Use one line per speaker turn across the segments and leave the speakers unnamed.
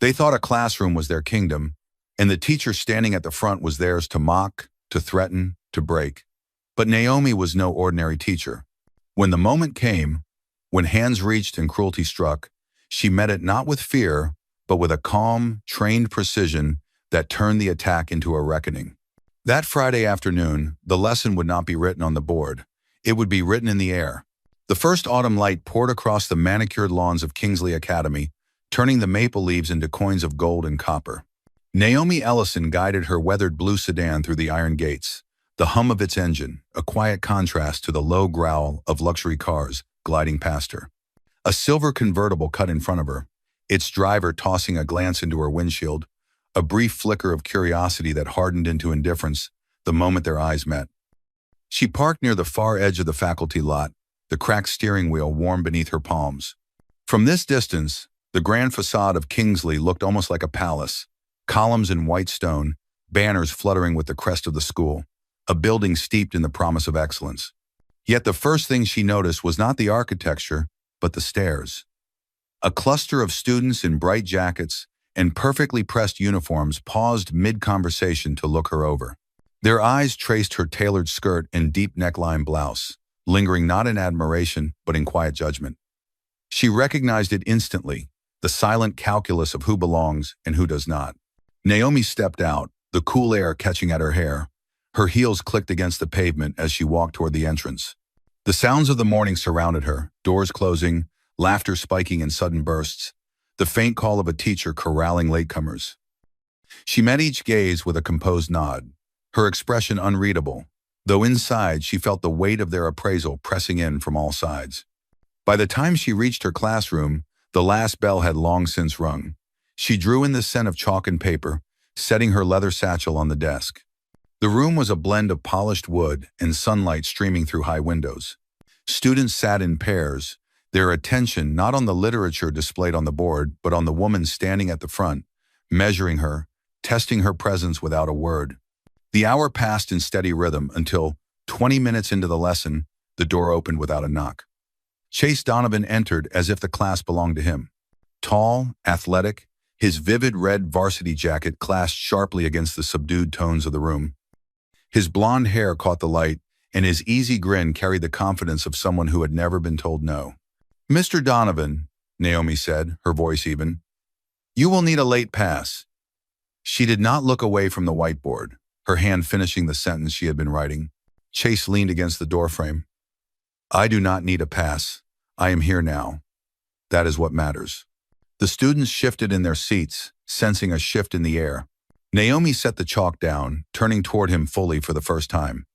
They thought a classroom was their kingdom, and the teacher standing at the front was theirs to mock, to threaten, to break. But Naomi was no ordinary teacher. When the moment came, when hands reached and cruelty struck, she met it not with fear, but with a calm, trained precision that turned the attack into a reckoning. That Friday afternoon, the lesson would not be written on the board. It would be written in the air. The first autumn light poured across the manicured lawns of Kingsley Academy, turning the maple leaves into coins of gold and copper. Naomi Ellison guided her weathered blue sedan through the iron gates, the hum of its engine, a quiet contrast to the low growl of luxury cars gliding past her. A silver convertible cut in front of her, its driver tossing a glance into her windshield, a brief flicker of curiosity that hardened into indifference the moment their eyes met. She parked near the far edge of the faculty lot, the cracked steering wheel warm beneath her palms. From this distance, the grand facade of Kingsley looked almost like a palace, columns in white stone, banners fluttering with the crest of the school, a building steeped in the promise of excellence. Yet the first thing she noticed was not the architecture, but the stairs. A cluster of students in bright jackets and perfectly pressed uniforms paused mid-conversation to look her over. Their eyes traced her tailored skirt and deep neckline blouse, lingering not in admiration, but in quiet judgment. She recognized it instantly, the silent calculus of who belongs and who does not. Naomi stepped out, the cool air catching at her hair. Her heels clicked against the pavement as she walked toward the entrance. The sounds of the morning surrounded her, doors closing, laughter spiking in sudden bursts, the faint call of a teacher corralling latecomers. She met each gaze with a composed nod, her expression unreadable, though inside she felt the weight of their appraisal pressing in from all sides. By the time she reached her classroom, the last bell had long since rung. She drew in the scent of chalk and paper, setting her leather satchel on the desk. The room was a blend of polished wood and sunlight streaming through high windows. Students sat in pairs, their attention not on the literature displayed on the board, but on the woman standing at the front, measuring her, testing her presence without a word. The hour passed in steady rhythm until, 20 minutes into the lesson, the door opened without a knock. Chase Donovan entered as if the class belonged to him. Tall, athletic, his vivid red varsity jacket clashed sharply against the subdued tones of the room. His blonde hair caught the light, and his easy grin carried the confidence of someone who had never been told no. "Mr. Donovan," Naomi said, her voice even, "you will need a late pass." She did not look away from the whiteboard, her hand finishing the sentence she had been writing. Chase leaned against the doorframe. "I do not need a pass. I am here now. That is what matters." The students shifted in their seats, sensing a shift in the air. Naomi set the chalk down, turning toward him fully for the first time.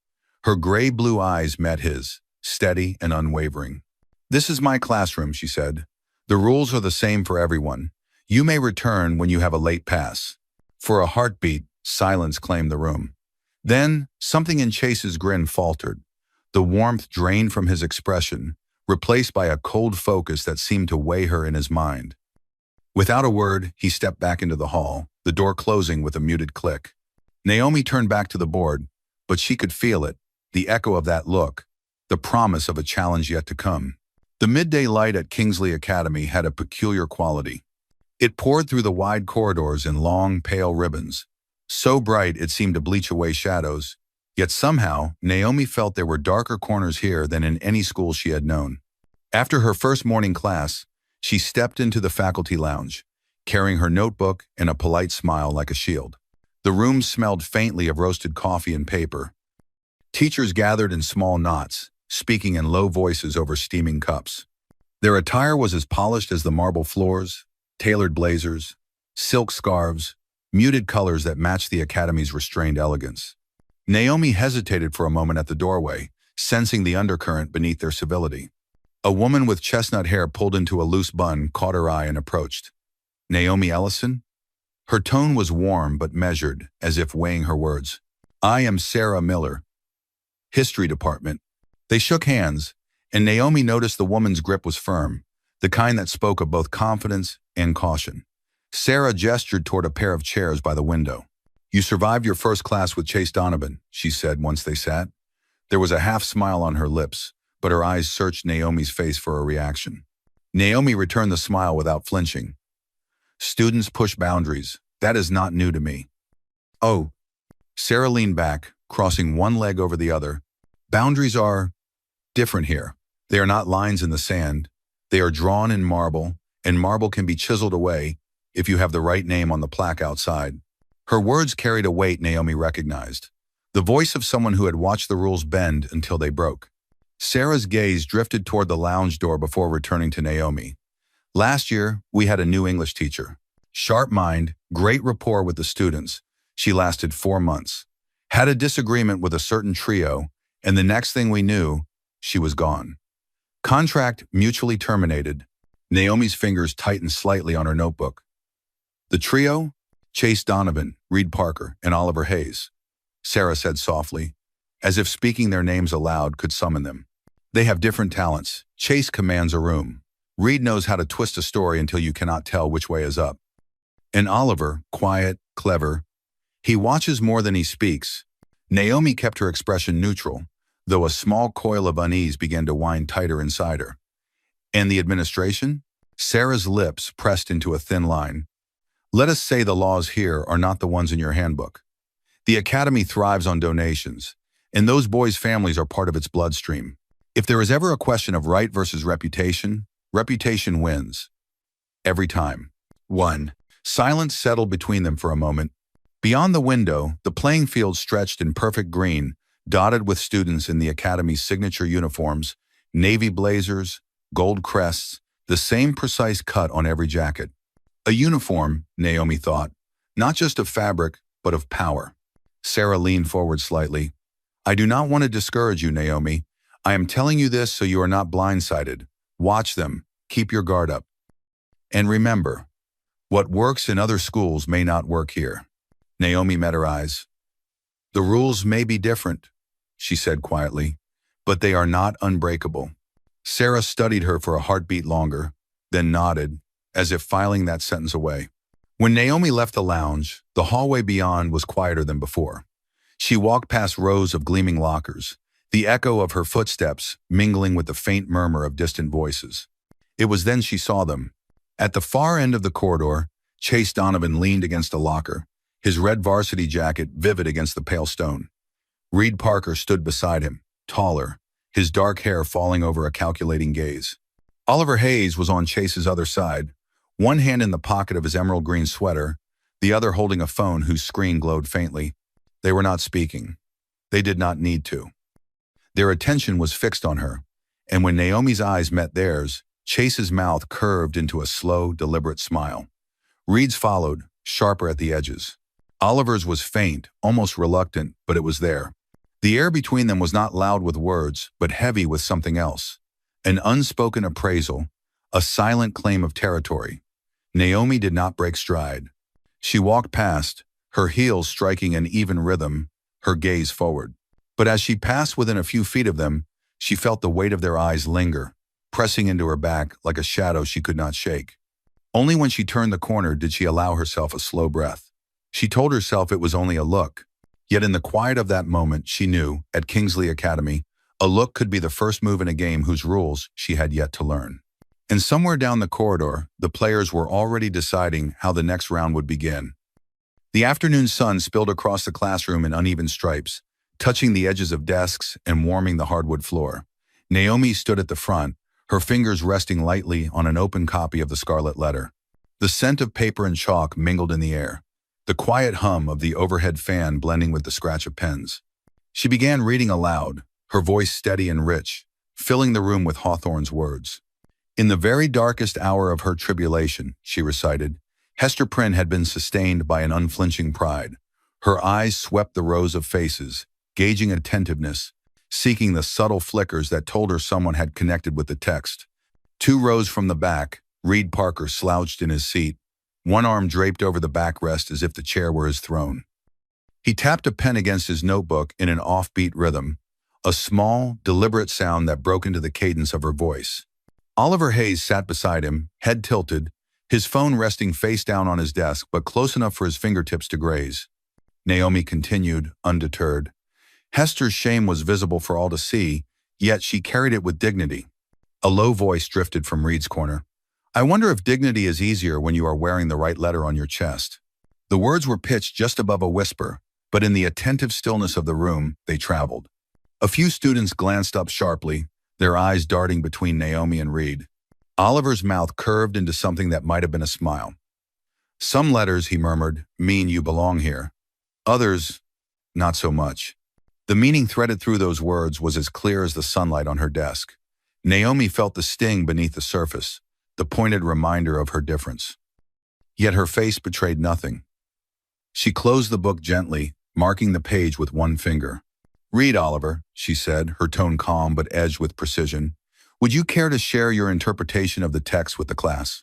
Her gray-blue eyes met his, steady and unwavering. "This is my classroom," she said. "The rules are the same for everyone. You may return when you have a late pass." For a heartbeat, silence claimed the room. Then, something in Chase's grin faltered. The warmth drained from his expression, replaced by a cold focus that seemed to weigh her in his mind. Without a word, he stepped back into the hall, the door closing with a muted click. Naomi turned back to the board, but she could feel it, the echo of that look, the promise of a challenge yet to come. The midday light at Kingsley Academy had a peculiar quality. It poured through the wide corridors in long, pale ribbons, so bright it seemed to bleach away shadows, yet somehow Naomi felt there were darker corners here than in any school she had known. After her first morning class, she stepped into the faculty lounge, carrying her notebook and a polite smile like a shield. The room smelled faintly of roasted coffee and paper. Teachers gathered in small knots, speaking in low voices over steaming cups. Their attire was as polished as the marble floors, tailored blazers, silk scarves, muted colors that matched the academy's restrained elegance. Naomi hesitated for a moment at the doorway, sensing the undercurrent beneath their civility. A woman with chestnut hair pulled into a loose bun caught her eye and approached. "Naomi Ellison?" Her tone was warm but measured, as if weighing her words. "I am Sarah Miller, History Department." They shook hands, and Naomi noticed the woman's grip was firm, the kind that spoke of both confidence and caution. Sarah gestured toward a pair of chairs by the window. "You survived your first class with Chase Donovan," she said once they sat. There was a half smile on her lips, but her eyes searched Naomi's face for a reaction. Naomi returned the smile without flinching. Students push boundaries. That is not new to me. Oh, Sarah leaned back, crossing one leg over the other. Boundaries are different here. They are not lines in the sand. They are drawn in marble, and marble can be chiseled away if you have the right name on the plaque outside. Her words carried a weight Naomi recognized, the voice of someone who had watched the rules bend until they broke. Sarah's gaze drifted toward the lounge door before returning to Naomi. Last year, we had a new English teacher. Sharp mind, great rapport with the students. She lasted 4 months. Had a disagreement with a certain trio, and the next thing we knew, she was gone. Contract mutually terminated. Naomi's fingers tightened slightly on her notebook. The trio? Chase Donovan, Reed Parker, and Oliver Hayes. Sarah said softly, as if speaking their names aloud could summon them. They have different talents. Chase commands a room. Reed knows how to twist a story until you cannot tell which way is up. And Oliver, quiet, clever. He watches more than he speaks. Naomi kept her expression neutral, though a small coil of unease began to wind tighter inside her. And the administration? Sarah's lips pressed into a thin line. Let us say the laws here are not the ones in your handbook. The academy thrives on donations, and those boys' families are part of its bloodstream. If there is ever a question of right versus reputation, reputation wins. Every time. 1. Silence settled between them for a moment. Beyond the window, the playing field stretched in perfect green, dotted with students in the academy's signature uniforms, navy blazers, gold crests, the same precise cut on every jacket. A uniform, Naomi thought, not just of fabric, but of power. Sarah leaned forward slightly. I do not want to discourage you, Naomi. I am telling you this so you are not blindsided. Watch them. Keep your guard up. And remember, what works in other schools may not work here. Naomi met her eyes. The rules may be different, she said quietly, but they are not unbreakable. Sarah studied her for a heartbeat longer, then nodded, as if filing that sentence away. When Naomi left the lounge, the hallway beyond was quieter than before. She walked past rows of gleaming lockers, the echo of her footsteps mingling with the faint murmur of distant voices. It was then she saw them. At the far end of the corridor, Chase Donovan leaned against a locker, his red varsity jacket vivid against the pale stone. Reed Parker stood beside him, taller, his dark hair falling over a calculating gaze. Oliver Hayes was on Chase's other side, one hand in the pocket of his emerald green sweater, the other holding a phone whose screen glowed faintly. They were not speaking. They did not need to. Their attention was fixed on her, and when Naomi's eyes met theirs, Chase's mouth curved into a slow, deliberate smile. Reed's followed, sharper at the edges. Oliver's was faint, almost reluctant, but it was there. The air between them was not loud with words, but heavy with something else. An unspoken appraisal, a silent claim of territory. Naomi did not break stride. She walked past, her heels striking an even rhythm, her gaze forward. But as she passed within a few feet of them, she felt the weight of their eyes linger, pressing into her back like a shadow she could not shake. Only when she turned the corner did she allow herself a slow breath. She told herself it was only a look. Yet in the quiet of that moment, she knew, at Kingsley Academy, a look could be the first move in a game whose rules she had yet to learn. And somewhere down the corridor, the players were already deciding how the next round would begin. The afternoon sun spilled across the classroom in uneven stripes, touching the edges of desks and warming the hardwood floor. Naomi stood at the front, her fingers resting lightly on an open copy of the Scarlet Letter. The scent of paper and chalk mingled in the air, the quiet hum of the overhead fan blending with the scratch of pens. She began reading aloud, her voice steady and rich, filling the room with Hawthorne's words. In the very darkest hour of her tribulation, she recited, Hester Prynne had been sustained by an unflinching pride. Her eyes swept the rows of faces, gauging attentiveness, seeking the subtle flickers that told her someone had connected with the text. 2 rows from the back, Reed Parker slouched in his seat, one arm draped over the backrest as if the chair were his throne. He tapped a pen against his notebook in an offbeat rhythm, a small, deliberate sound that broke into the cadence of her voice. Oliver Hayes sat beside him, head tilted, his phone resting face down on his desk but close enough for his fingertips to graze. Naomi continued, undeterred. Hester's shame was visible for all to see, yet she carried it with dignity. A low voice drifted from Reed's corner. I wonder if dignity is easier when you are wearing the right letter on your chest. The words were pitched just above a whisper, but in the attentive stillness of the room, they traveled. A few students glanced up sharply, their eyes darting between Naomi and Reed. Oliver's mouth curved into something that might have been a smile. Some letters, he murmured, mean you belong here. Others, not so much. The meaning threaded through those words was as clear as the sunlight on her desk. Naomi felt the sting beneath the surface, the pointed reminder of her difference. Yet her face betrayed nothing. She closed the book gently, marking the page with one finger. "Read, Oliver," she said, her tone calm but edged with precision. "Would you care to share your interpretation of the text with the class?"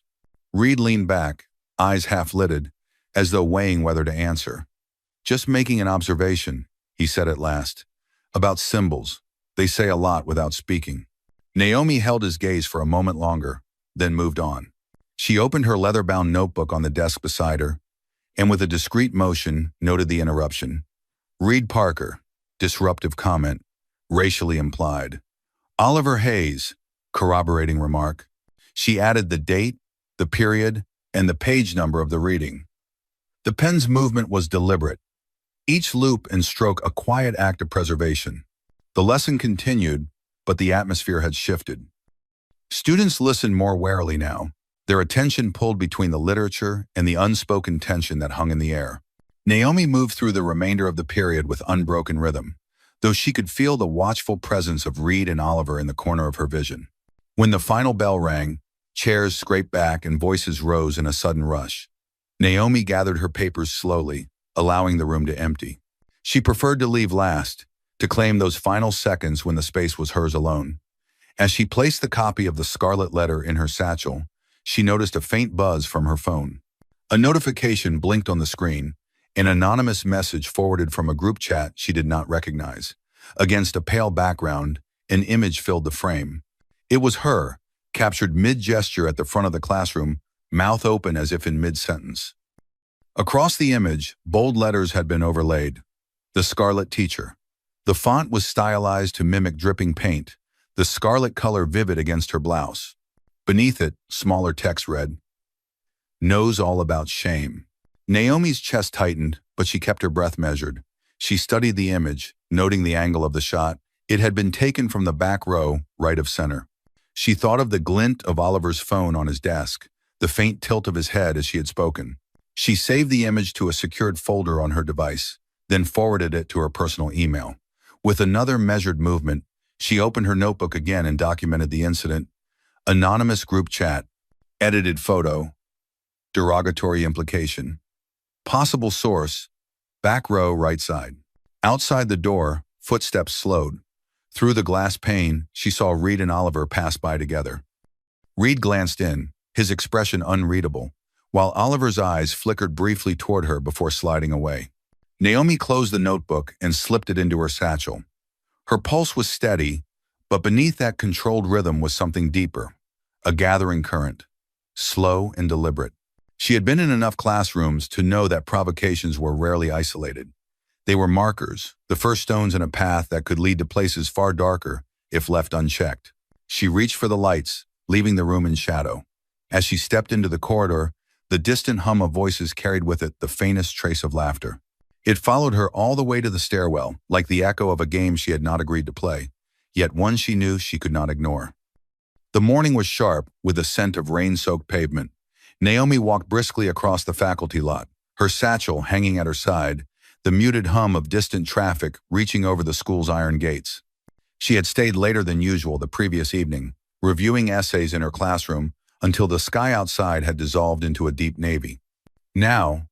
Reed leaned back, eyes half-lidded, as though weighing whether to answer. "Just making an observation," he said at last. "About symbols. They say a lot without speaking." Naomi held his gaze for a moment longer, then moved on. She opened her leather-bound notebook on the desk beside her, and with a discreet motion noted the interruption. "Reed Parker, disruptive comment, racially implied. Oliver Hayes, corroborating remark." She added the date, the period, and the page number of the reading. The pen's movement was deliberate, each loop and stroke a quiet act of preservation. The lesson continued, but the atmosphere had shifted. Students listened more warily now, their attention pulled between the literature and the unspoken tension that hung in the air. Naomi moved through the remainder of the period with unbroken rhythm, though she could feel the watchful presence of Reed and Oliver in the corner of her vision. When the final bell rang, chairs scraped back and voices rose in a sudden rush. Naomi gathered her papers slowly, allowing the room to empty. She preferred to leave last, to claim those final seconds when the space was hers alone. As she placed the copy of the scarlet letter in her satchel, she noticed a faint buzz from her phone. A notification blinked on the screen, an anonymous message forwarded from a group chat she did not recognize. Against a pale background, an image filled the frame. It was her, captured mid-gesture at the front of the classroom, mouth open as if in mid-sentence. Across the image, bold letters had been overlaid. "The Scarlet Teacher." The font was stylized to mimic dripping paint, the scarlet color vivid against her blouse. Beneath it, smaller text read, "Knows all about shame." Naomi's chest tightened, but she kept her breath measured. She studied the image, noting the angle of the shot. It had been taken from the back row, right of center. She thought of the glint of Oliver's phone on his desk, the faint tilt of his head as she had spoken. She saved the image to a secured folder on her device, then forwarded it to her personal email. With another measured movement, she opened her notebook again and documented the incident. Anonymous group chat, edited photo, derogatory implication. Possible source, back row right side. Outside the door, footsteps slowed. Through the glass pane, she saw Reed and Oliver pass by together. Reed glanced in, his expression unreadable, while Oliver's eyes flickered briefly toward her before sliding away. Naomi closed the notebook and slipped it into her satchel. Her pulse was steady, but beneath that controlled rhythm was something deeper, a gathering current, slow and deliberate. She had been in enough classrooms to know that provocations were rarely isolated. They were markers, the first stones in a path that could lead to places far darker if left unchecked. She reached for the lights, leaving the room in shadow. As she stepped into the corridor, the distant hum of voices carried with it the faintest trace of laughter. It followed her all the way to the stairwell, like the echo of a game she had not agreed to play, yet one she knew she could not ignore. The morning was sharp, with a scent of rain-soaked pavement. Naomi walked briskly across the faculty lot, her satchel hanging at her side, the muted hum of distant traffic reaching over the school's iron gates. She had stayed later than usual the previous evening, reviewing essays in her classroom until the sky outside had dissolved into a deep navy. Now,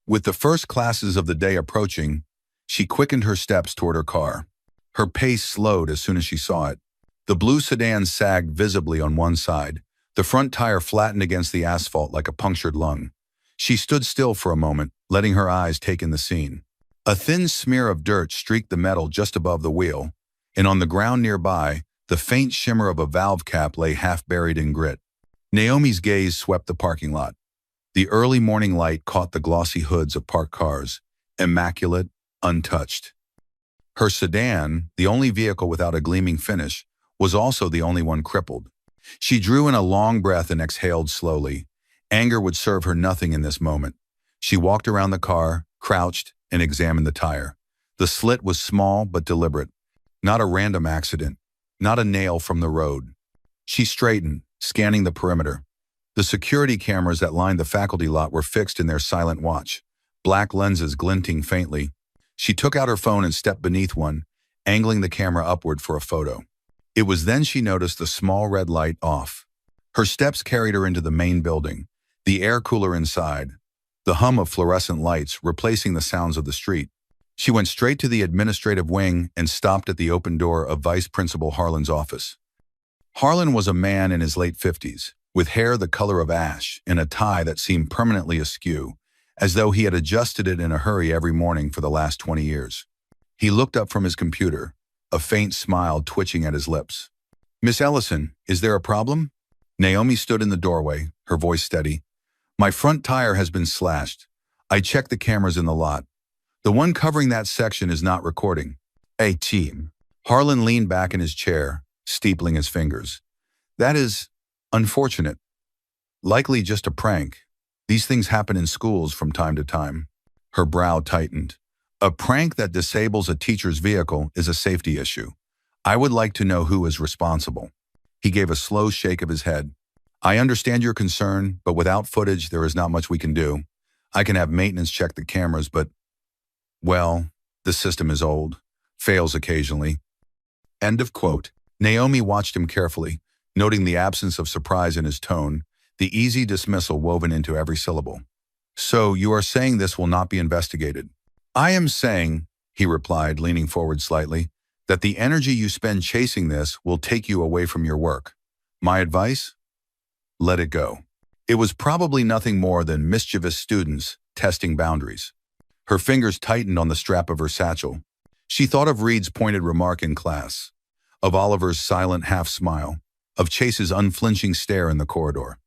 with the first classes of the day approaching, she quickened her steps toward her car. Her pace slowed as soon as she saw it. The blue sedan sagged visibly on one side, the front tire flattened against the asphalt like a punctured lung. She stood still for a moment, letting her eyes take in the scene. A thin smear of dirt streaked the metal just above the wheel, and on the ground nearby, the faint shimmer of a valve cap lay half buried in grit. Naomi's gaze swept the parking lot. The early morning light caught the glossy hoods of parked cars, immaculate, untouched. Her sedan, the only vehicle without a gleaming finish, was also the only one crippled. She drew in a long breath and exhaled slowly. Anger would serve her nothing in this moment. She walked around the car, crouched, and examined the tire. The slit was small but deliberate. Not a random accident. Not a nail from the road. She straightened, scanning the perimeter. The security cameras that lined the faculty lot were fixed in their silent watch, black lenses glinting faintly. She took out her phone and stepped beneath one, angling the camera upward for a photo. It was then she noticed the small red light off. Her steps carried her into the main building, the air cooler inside, the hum of fluorescent lights replacing the sounds of the street. She went straight to the administrative wing and stopped at the open door of Vice Principal Harlan's office. Harlan was a man in his late 50s, with hair the color of ash and a tie that seemed permanently askew, as though he had adjusted it in a hurry every morning for the last 20 years. He looked up from his computer, a faint smile twitching at his lips. "Miss Ellison, is there a problem?" Naomi stood in the doorway, her voice steady. "My front tire has been slashed. I checked the cameras in the lot. The one covering that section is not recording." "Hey, team." Harlan leaned back in his chair, steepling his fingers. "That is unfortunate. Likely just a prank. These things happen in schools from time to time." Her brow tightened. "A prank that disables a teacher's vehicle is a safety issue. I would like to know who is responsible." He gave a slow shake of his head. "I understand your concern, but without footage, there is not much we can do. I can have maintenance check the cameras, but, well, the system is old, fails occasionally." End of quote. Naomi watched him carefully, noting the absence of surprise in his tone, the easy dismissal woven into every syllable. "So you are saying this will not be investigated?" "I am saying," he replied, leaning forward slightly, "that the energy you spend chasing this will take you away from your work. My advice? Let it go." It was probably nothing more than mischievous students testing boundaries. Her fingers tightened on the strap of her satchel. She thought of Reed's pointed remark in class, of Oliver's silent half-smile, of Chase's unflinching stare in the corridor.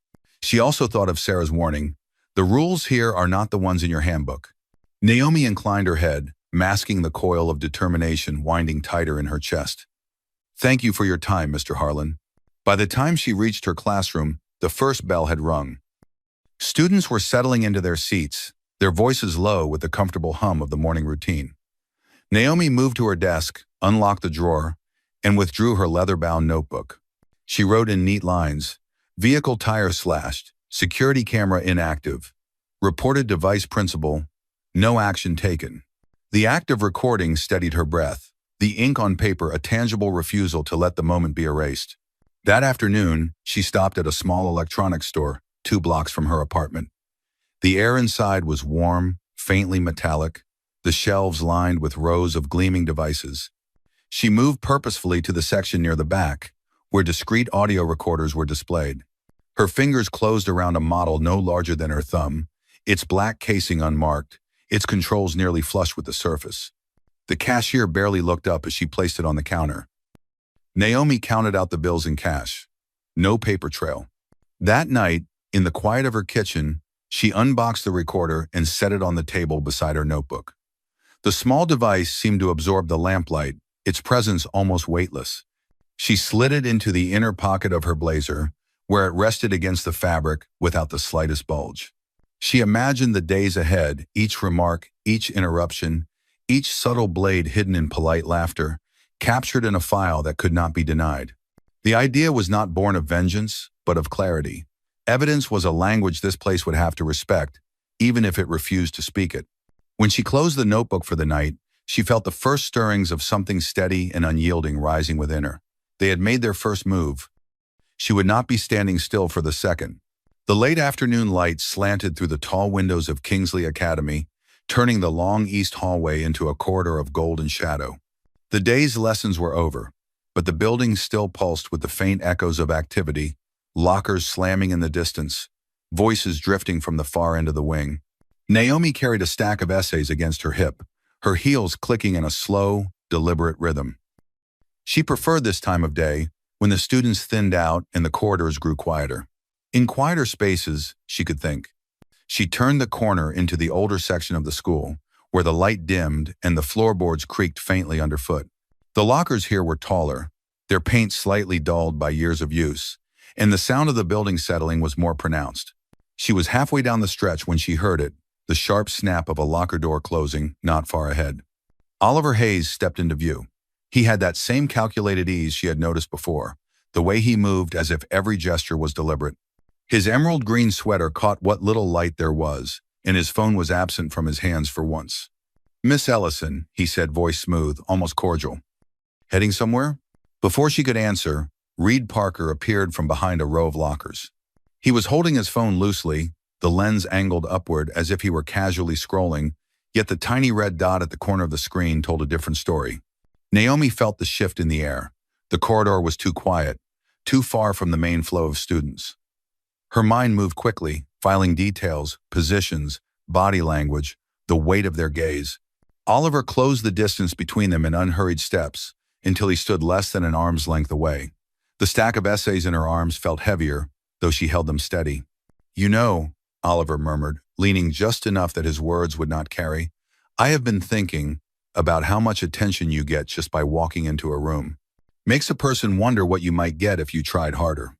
She also thought of Sarah's warning, "The rules here are not the ones in your handbook." Naomi inclined her head, masking the coil of determination winding tighter in her chest. "Thank you for your time, Mr. Harlan." By the time she reached her classroom, the first bell had rung. Students were settling into their seats, their voices low with the comfortable hum of the morning routine. Naomi moved to her desk, unlocked the drawer, and withdrew her leather-bound notebook. She wrote in neat lines, "Vehicle tire slashed, security camera inactive, reported to vice principal, no action taken." The act of recording steadied her breath, the ink on paper a tangible refusal to let the moment be erased. That afternoon, she stopped at a small electronics store 2 blocks from her apartment. The air inside was warm, faintly metallic, the shelves lined with rows of gleaming devices. She moved purposefully to the section near the back, where discrete audio recorders were displayed. Her fingers closed around a model no larger than her thumb, its black casing unmarked, its controls nearly flush with the surface. The cashier barely looked up as she placed it on the counter. Naomi counted out the bills in cash. No paper trail. That night, in the quiet of her kitchen, she unboxed the recorder and set it on the table beside her notebook. The small device seemed to absorb the lamplight, its presence almost weightless. She slid it into the inner pocket of her blazer, where it rested against the fabric without the slightest bulge. She imagined the days ahead, each remark, each interruption, each subtle blade hidden in polite laughter, captured in a file that could not be denied. The idea was not born of vengeance, but of clarity. Evidence was a language this place would have to respect, even if it refused to speak it. When she closed the notebook for the night, she felt the first stirrings of something steady and unyielding rising within her. They had made their first move. She would not be standing still for the second. The late afternoon light slanted through the tall windows of Kingsley Academy, turning the long east hallway into a corridor of golden shadow. The day's lessons were over, but the building still pulsed with the faint echoes of activity, lockers slamming in the distance, voices drifting from the far end of the wing. Naomi carried a stack of essays against her hip, her heels clicking in a slow, deliberate rhythm. She preferred this time of day, when the students thinned out and the corridors grew quieter. In quieter spaces, she could think. She turned the corner into the older section of the school, where the light dimmed and the floorboards creaked faintly underfoot. The lockers here were taller, their paint slightly dulled by years of use, and the sound of the building settling was more pronounced. She was halfway down the stretch when she heard it, the sharp snap of a locker door closing not far ahead. Oliver Hayes stepped into view. He had that same calculated ease she had noticed before, the way he moved as if every gesture was deliberate. His emerald green sweater caught what little light there was, and his phone was absent from his hands for once. "Miss Ellison," he said, voice smooth, almost cordial. "Heading somewhere?" Before she could answer, Reed Parker appeared from behind a row of lockers. He was holding his phone loosely, the lens angled upward as if he were casually scrolling, yet the tiny red dot at the corner of the screen told a different story. Naomi felt the shift in the air. The corridor was too quiet, too far from the main flow of students. Her mind moved quickly, filing details, positions, body language, the weight of their gaze. Oliver closed the distance between them in unhurried steps until he stood less than an arm's length away. The stack of essays in her arms felt heavier, though she held them steady. "You know," Oliver murmured, leaning just enough that his words would not carry, "I have been thinking about how much attention you get just by walking into a room. Makes a person wonder what you might get if you tried harder."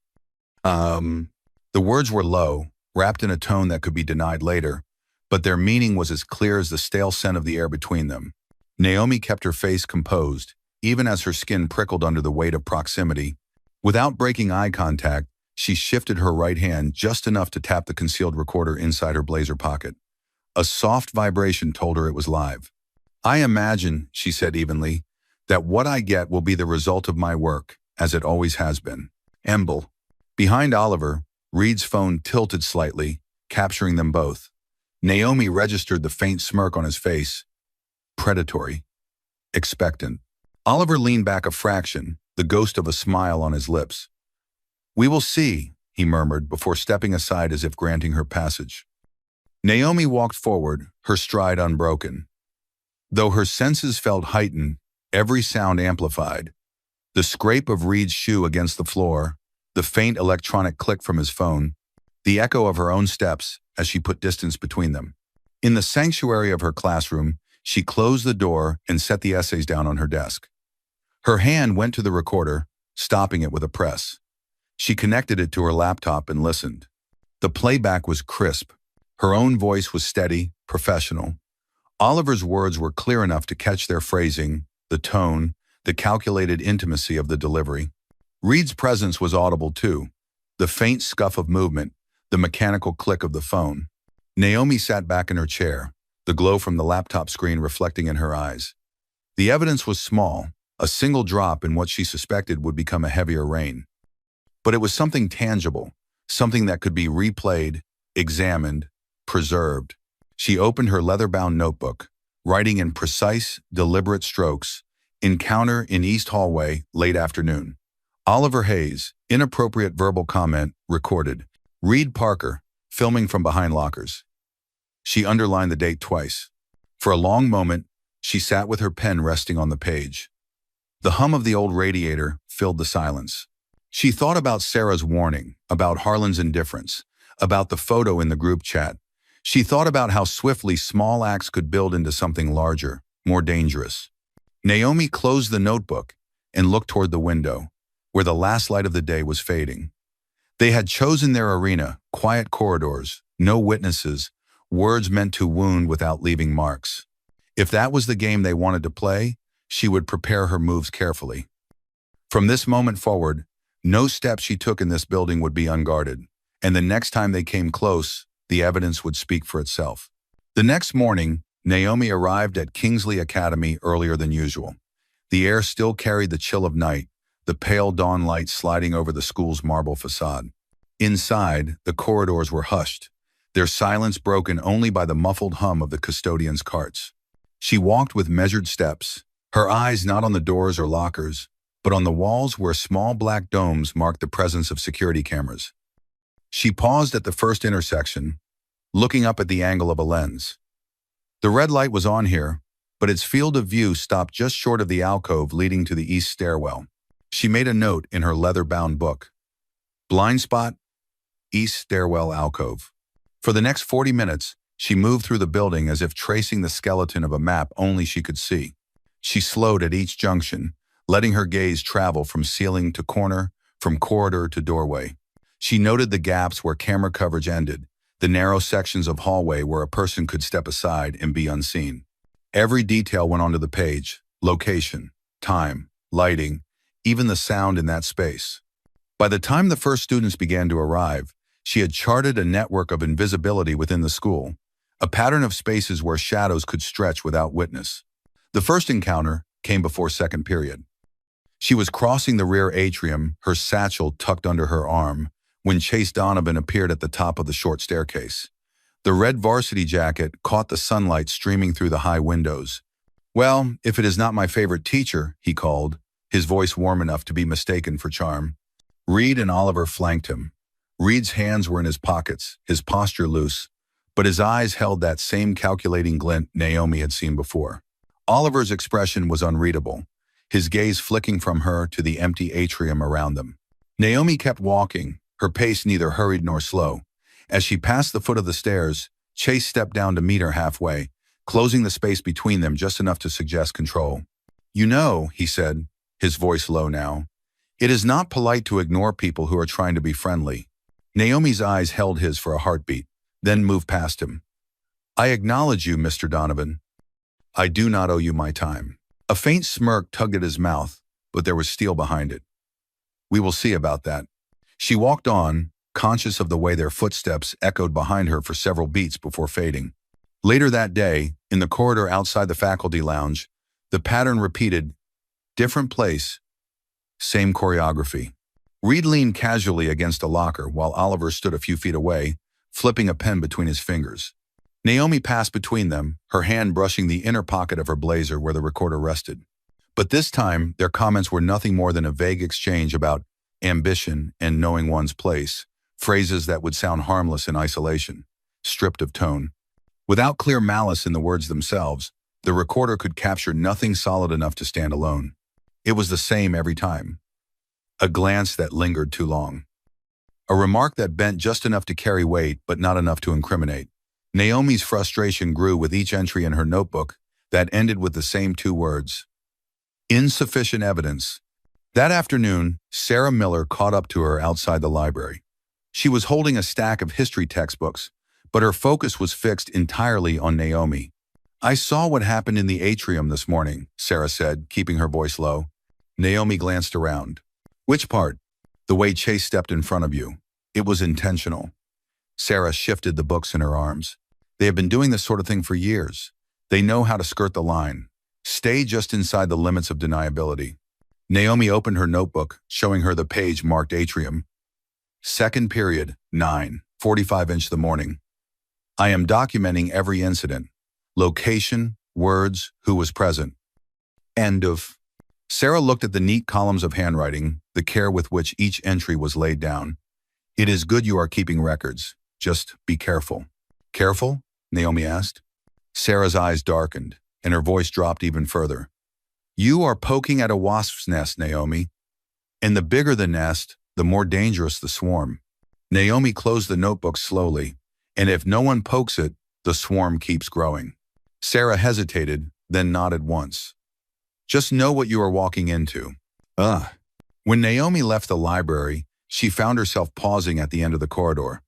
The words were low, wrapped in a tone that could be denied later, but their meaning was as clear as the stale scent of the air between them. Naomi kept her face composed, even as her skin prickled under the weight of proximity. Without breaking eye contact, she shifted her right hand just enough to tap the concealed recorder inside her blazer pocket. A soft vibration told her it was live. "I imagine," she said evenly, "that what I get will be the result of my work, as it always has been. Emble." Behind Oliver, Reed's phone tilted slightly, capturing them both. Naomi registered the faint smirk on his face. Predatory. Expectant. Oliver leaned back a fraction, the ghost of a smile on his lips. "We will see," he murmured before stepping aside as if granting her passage. Naomi walked forward, her stride unbroken. Though her senses felt heightened, every sound amplified. The scrape of Reed's shoe against the floor, the faint electronic click from his phone, the echo of her own steps as she put distance between them. In the sanctuary of her classroom, she closed the door and set the essays down on her desk. Her hand went to the recorder, stopping it with a press. She connected it to her laptop and listened. The playback was crisp. Her own voice was steady, professional. Oliver's words were clear enough to catch their phrasing, the tone, the calculated intimacy of the delivery. Reed's presence was audible too, the faint scuff of movement, the mechanical click of the phone. Naomi sat back in her chair, the glow from the laptop screen reflecting in her eyes. The evidence was small, a single drop in what she suspected would become a heavier rain. But it was something tangible, something that could be replayed, examined, preserved. She opened her leather-bound notebook, writing in precise, deliberate strokes, "Encounter in East Hallway, late afternoon. Oliver Hayes, inappropriate verbal comment, recorded. Reed Parker, filming from behind lockers." She underlined the date twice. For a long moment, she sat with her pen resting on the page. The hum of the old radiator filled the silence. She thought about Sarah's warning, about Harlan's indifference, about the photo in the group chat. She thought about how swiftly small acts could build into something larger, more dangerous. Naomi closed the notebook and looked toward the window, where the last light of the day was fading. They had chosen their arena, quiet corridors, no witnesses, words meant to wound without leaving marks. If that was the game they wanted to play, she would prepare her moves carefully. From this moment forward, no step she took in this building would be unguarded, and the next time they came close, the evidence would speak for itself. The next morning, Naomi arrived at Kingsley Academy earlier than usual. The air still carried the chill of night, the pale dawn light sliding over the school's marble facade. Inside, the corridors were hushed, their silence broken only by the muffled hum of the custodians' carts. She walked with measured steps, her eyes not on the doors or lockers, but on the walls where small black domes marked the presence of security cameras. She paused at the first intersection, looking up at the angle of a lens. The red light was on here, but its field of view stopped just short of the alcove leading to the east stairwell. She made a note in her leather-bound book. Blind spot, east stairwell alcove. For the next 40 minutes, she moved through the building as if tracing the skeleton of a map only she could see. She slowed at each junction, letting her gaze travel from ceiling to corner, from corridor to doorway. She noted the gaps where camera coverage ended, the narrow sections of hallway where a person could step aside and be unseen. Every detail went onto the page: location, time, lighting, even the sound in that space. By the time the first students began to arrive, she had charted a network of invisibility within the school, a pattern of spaces where shadows could stretch without witness. The first encounter came before second period. She was crossing the rear atrium, her satchel tucked under her arm, when Chase Donovan appeared at the top of the short staircase. The red varsity jacket caught the sunlight streaming through the high windows. "Well, if it is not my favorite teacher," he called, his voice warm enough to be mistaken for charm. Reed and Oliver flanked him. Reed's hands were in his pockets, his posture loose, but his eyes held that same calculating glint Naomi had seen before. Oliver's expression was unreadable, his gaze flicking from her to the empty atrium around them. Naomi kept walking, her pace neither hurried nor slow. As she passed the foot of the stairs, Chase stepped down to meet her halfway, closing the space between them just enough to suggest control. "You know," he said, his voice low now, "it is not polite to ignore people who are trying to be friendly." Naomi's eyes held his for a heartbeat, then moved past him. "I acknowledge you, Mr. Donovan. I do not owe you my time." A faint smirk tugged at his mouth, but there was steel behind it. "We will see about that." She walked on, conscious of the way their footsteps echoed behind her for several beats before fading. Later that day, in the corridor outside the faculty lounge, the pattern repeated: different place, same choreography. Reed leaned casually against a locker while Oliver stood a few feet away, flipping a pen between his fingers. Naomi passed between them, her hand brushing the inner pocket of her blazer where the recorder rested. But this time, their comments were nothing more than a vague exchange about ambition and knowing one's place, phrases that would sound harmless in isolation, stripped of tone. Without clear malice in the words themselves, the recorder could capture nothing solid enough to stand alone. It was the same every time. A glance that lingered too long. A remark that bent just enough to carry weight but not enough to incriminate. Naomi's frustration grew with each entry in her notebook that ended with the same two words: insufficient evidence. That afternoon, Sarah Miller caught up to her outside the library. She was holding a stack of history textbooks, but her focus was fixed entirely on Naomi. "I saw what happened in the atrium this morning," Sarah said, keeping her voice low. Naomi glanced around. "Which part?" "The way Chase stepped in front of you. It was intentional." Sarah shifted the books in her arms. "They have been doing this sort of thing for years. They know how to skirt the line. Stay just inside the limits of deniability." Naomi opened her notebook, showing her the page marked atrium. Second period, 9:45 the morning. "I am documenting every incident. Location, words, who was present. End of." Sarah looked at the neat columns of handwriting, the care with which each entry was laid down. "It is good you are keeping records. Just be careful." "Careful?" Naomi asked. Sarah's eyes darkened, and her voice dropped even further. "You are poking at a wasp's nest, Naomi. And the bigger the nest, the more dangerous the swarm." Naomi closed the notebook slowly, and if no one pokes it, the swarm keeps growing. Sarah hesitated, then nodded once. "Just know what you are walking into." Ugh. When Naomi left the library, she found herself pausing at the end of the corridor.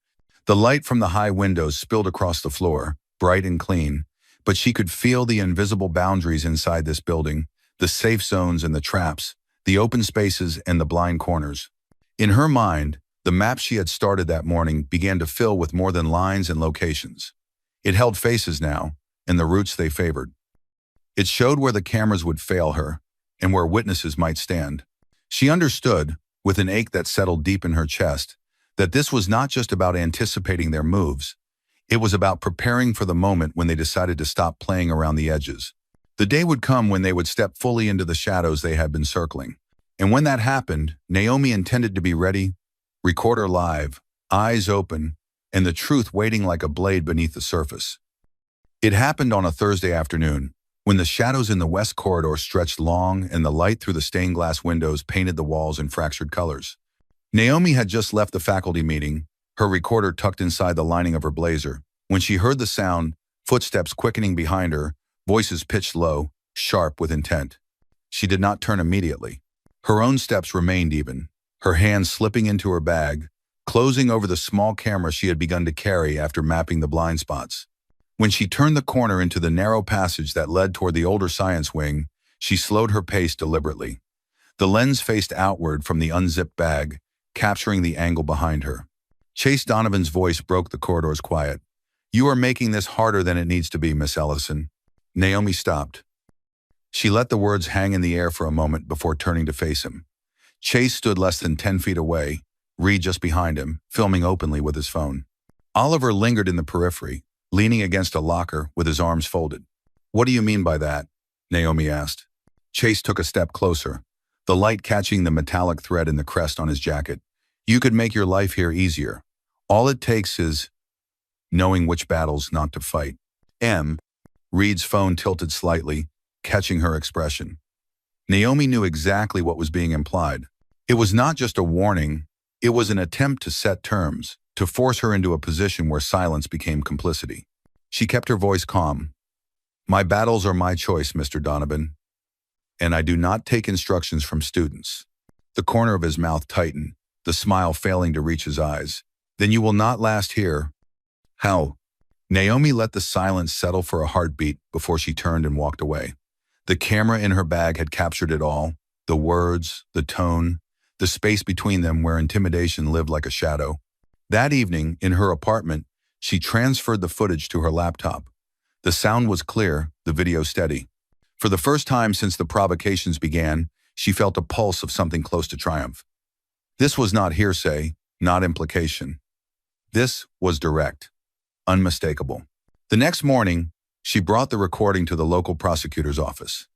The light from the high windows spilled across the floor, bright and clean, but she could feel the invisible boundaries inside this building, the safe zones and the traps, the open spaces and the blind corners. In her mind, the map she had started that morning began to fill with more than lines and locations. It held faces now, and the routes they favored. It showed where the cameras would fail her, and where witnesses might stand. She understood, with an ache that settled deep in her chest, that this was not just about anticipating their moves. It was about preparing for the moment when they decided to stop playing around the edges. The day would come when they would step fully into the shadows they had been circling. And when that happened, Naomi intended to be ready, recorder live, eyes open, and the truth waiting like a blade beneath the surface. It happened on a Thursday afternoon, when the shadows in the west corridor stretched long and the light through the stained glass windows painted the walls in fractured colors. Naomi had just left the faculty meeting, her recorder tucked inside the lining of her blazer, when she heard the sound, footsteps quickening behind her, voices pitched low, sharp with intent. She did not turn immediately. Her own steps remained even, her hands slipping into her bag, closing over the small camera she had begun to carry after mapping the blind spots. When she turned the corner into the narrow passage that led toward the older science wing, she slowed her pace deliberately. The lens faced outward from the unzipped bag, capturing the angle behind her. Chase Donovan's voice broke the corridor's quiet. "You are making this harder than it needs to be, Miss Ellison." Naomi stopped. She let the words hang in the air for a moment before turning to face him. Chase stood less than 10 feet away, Reed just behind him, filming openly with his phone. Oliver lingered in the periphery, leaning against a locker with his arms folded. "What do you mean by that?" Naomi asked. Chase took a step closer, the light catching the metallic thread in the crest on his jacket. "You could make your life here easier. All it takes is knowing which battles not to fight." Reed's phone tilted slightly, catching her expression. Naomi knew exactly what was being implied. It was not just a warning, it was an attempt to set terms, to force her into a position where silence became complicity. She kept her voice calm. "My battles are my choice, Mr. Donovan, and I do not take instructions from students." The corner of his mouth tightened, the smile failing to reach his eyes. "Then you will not last here." "How?" Naomi let the silence settle for a heartbeat before she turned and walked away. The camera in her bag had captured it all, the words, the tone, the space between them where intimidation lived like a shadow. That evening, in her apartment, she transferred the footage to her laptop. The sound was clear, the video steady. For the first time since the provocations began, she felt a pulse of something close to triumph. This was not hearsay, not implication. This was direct, unmistakable. The next morning, she brought the recording to the local prosecutor's office.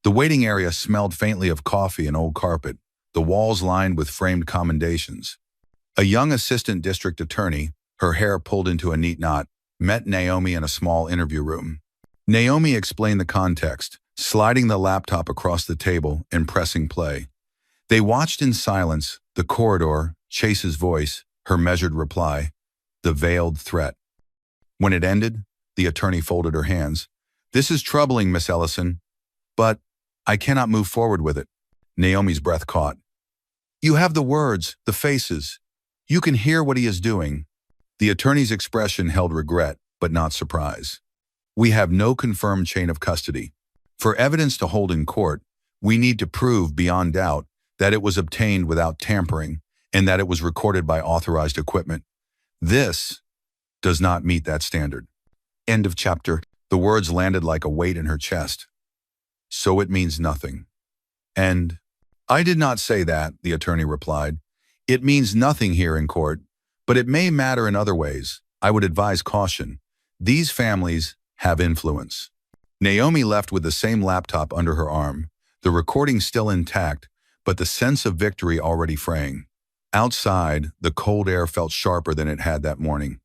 The waiting area smelled faintly of coffee and old carpet, the walls lined with framed commendations. A young assistant district attorney, her hair pulled into a neat knot, met Naomi in a small interview room. Naomi explained the context, sliding the laptop across the table and pressing play. They watched in silence, the corridor, Chase's voice, her measured reply, the veiled threat. When it ended, the attorney folded her hands. "This is troubling, Miss Ellison, but I cannot move forward with it." Naomi's breath caught. "You have the words, the faces. You can hear what he is doing." The attorney's expression held regret, but not surprise. "We have no confirmed chain of custody. For evidence to hold in court, we need to prove beyond doubt that it was obtained without tampering and that it was recorded by authorized equipment. This does not meet that standard." End of chapter. The words landed like a weight in her chest. "So it means nothing." "And I did not say that," the attorney replied. "It means nothing here in court, but it may matter in other ways. I would advise caution. These families have influence." Naomi left with the same laptop under her arm, the recording still intact, but the sense of victory already fraying. Outside, the cold air felt sharper than it had that morning.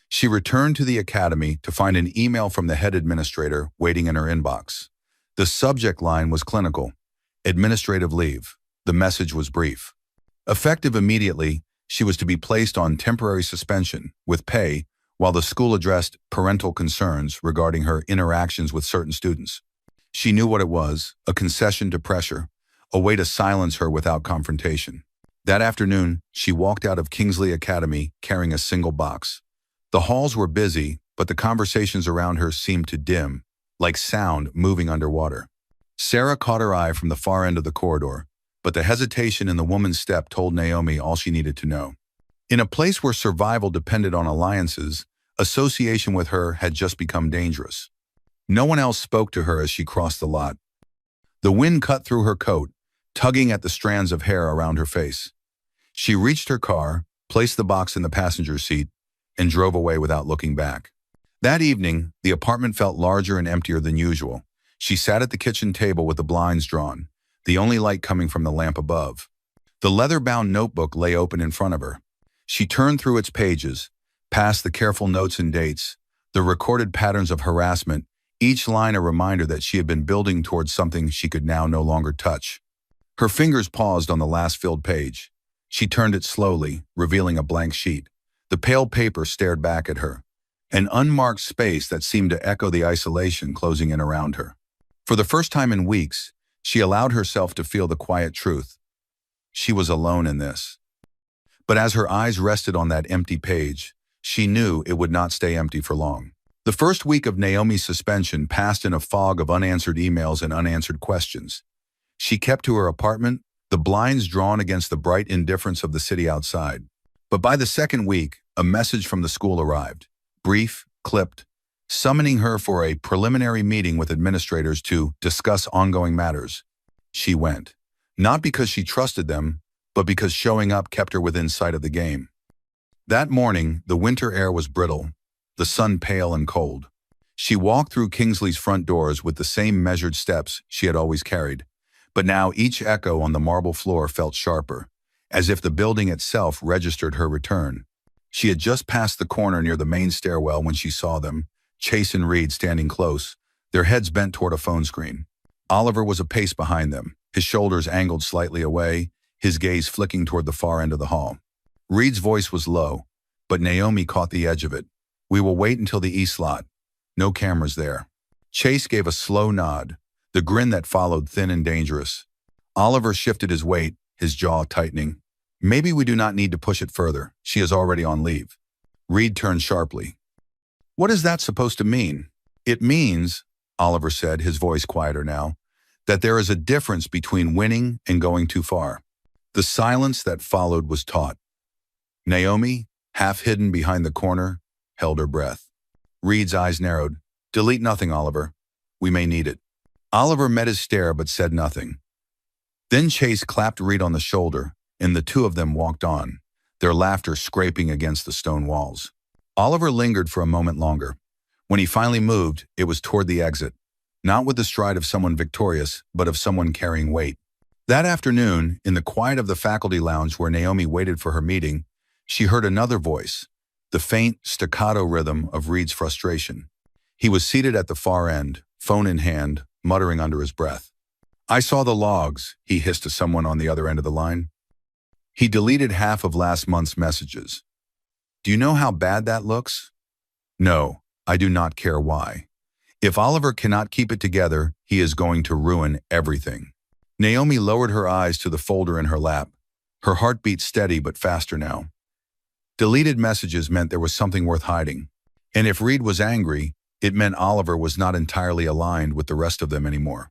She returned to the academy to find an email from the head administrator waiting in her inbox. The subject line was clinical: administrative leave. The message was brief. Effective immediately, she was to be placed on temporary suspension with pay while the school addressed parental concerns regarding her interactions with certain students. She knew what it was: a concession to pressure, a way to silence her without confrontation. That afternoon, she walked out of Kingsley Academy carrying a single box. The halls were busy, but the conversations around her seemed to dim, like sound moving underwater. Sarah caught her eye from the far end of the corridor, but the hesitation in the woman's step told Naomi all she needed to know. In a place where survival depended on alliances, association with her had just become dangerous. No one else spoke to her as she crossed the lot. The wind cut through her coat, tugging at the strands of hair around her face. She reached her car, placed the box in the passenger seat, and drove away without looking back. That evening, the apartment felt larger and emptier than usual. She sat at the kitchen table with the blinds drawn, the only light coming from the lamp above. The leather-bound notebook lay open in front of her. She turned through its pages, past the careful notes and dates, the recorded patterns of harassment, each line a reminder that she had been building towards something she could now no longer touch. Her fingers paused on the last filled page. She turned it slowly, revealing a blank sheet. The pale paper stared back at her, an unmarked space that seemed to echo the isolation closing in around her. For the first time in weeks, she allowed herself to feel the quiet truth. She was alone in this. But as her eyes rested on that empty page, she knew it would not stay empty for long. The first week of Naomi's suspension passed in a fog of unanswered emails and unanswered questions. She kept to her apartment, the blinds drawn against the bright indifference of the city outside. But by the second week, a message from the school arrived, brief, clipped, summoning her for a preliminary meeting with administrators to discuss ongoing matters. She went, not because she trusted them, but because showing up kept her within sight of the game. That morning, the winter air was brittle, the sun pale and cold. She walked through Kingsley's front doors with the same measured steps she had always carried, but now each echo on the marble floor felt sharper, as if the building itself registered her return. She had just passed the corner near the main stairwell when she saw them, Chase and Reed standing close, their heads bent toward a phone screen. Oliver was a pace behind them, his shoulders angled slightly away, his gaze flicking toward the far end of the hall. Reed's voice was low, but Naomi caught the edge of it. "We will wait until the east lot. No cameras there." Chase gave a slow nod, the grin that followed thin and dangerous. Oliver shifted his weight, his jaw tightening. "Maybe we do not need to push it further. She is already on leave." Reed turned sharply. "What is that supposed to mean?" "It means," Oliver said, his voice quieter now, "that there is a difference between winning and going too far." The silence that followed was taut. Naomi, half hidden behind the corner, held her breath. Reed's eyes narrowed. "Delete nothing, Oliver. We may need it." Oliver met his stare but said nothing. Then Chase clapped Reed on the shoulder, and the two of them walked on, their laughter scraping against the stone walls. Oliver lingered for a moment longer. When he finally moved, it was toward the exit, not with the stride of someone victorious, but of someone carrying weight. That afternoon, in the quiet of the faculty lounge where Naomi waited for her meeting, she heard another voice, the faint, staccato rhythm of Reed's frustration. He was seated at the far end, phone in hand, muttering under his breath. "I saw the logs," he hissed to someone on the other end of the line. He deleted half of last month's messages. "Do you know how bad that looks?" "No, I do not care why. If Oliver cannot keep it together, he is going to ruin everything." Naomi lowered her eyes to the folder in her lap, her heartbeat steady but faster now. Deleted messages meant there was something worth hiding. And if Reed was angry, it meant Oliver was not entirely aligned with the rest of them anymore.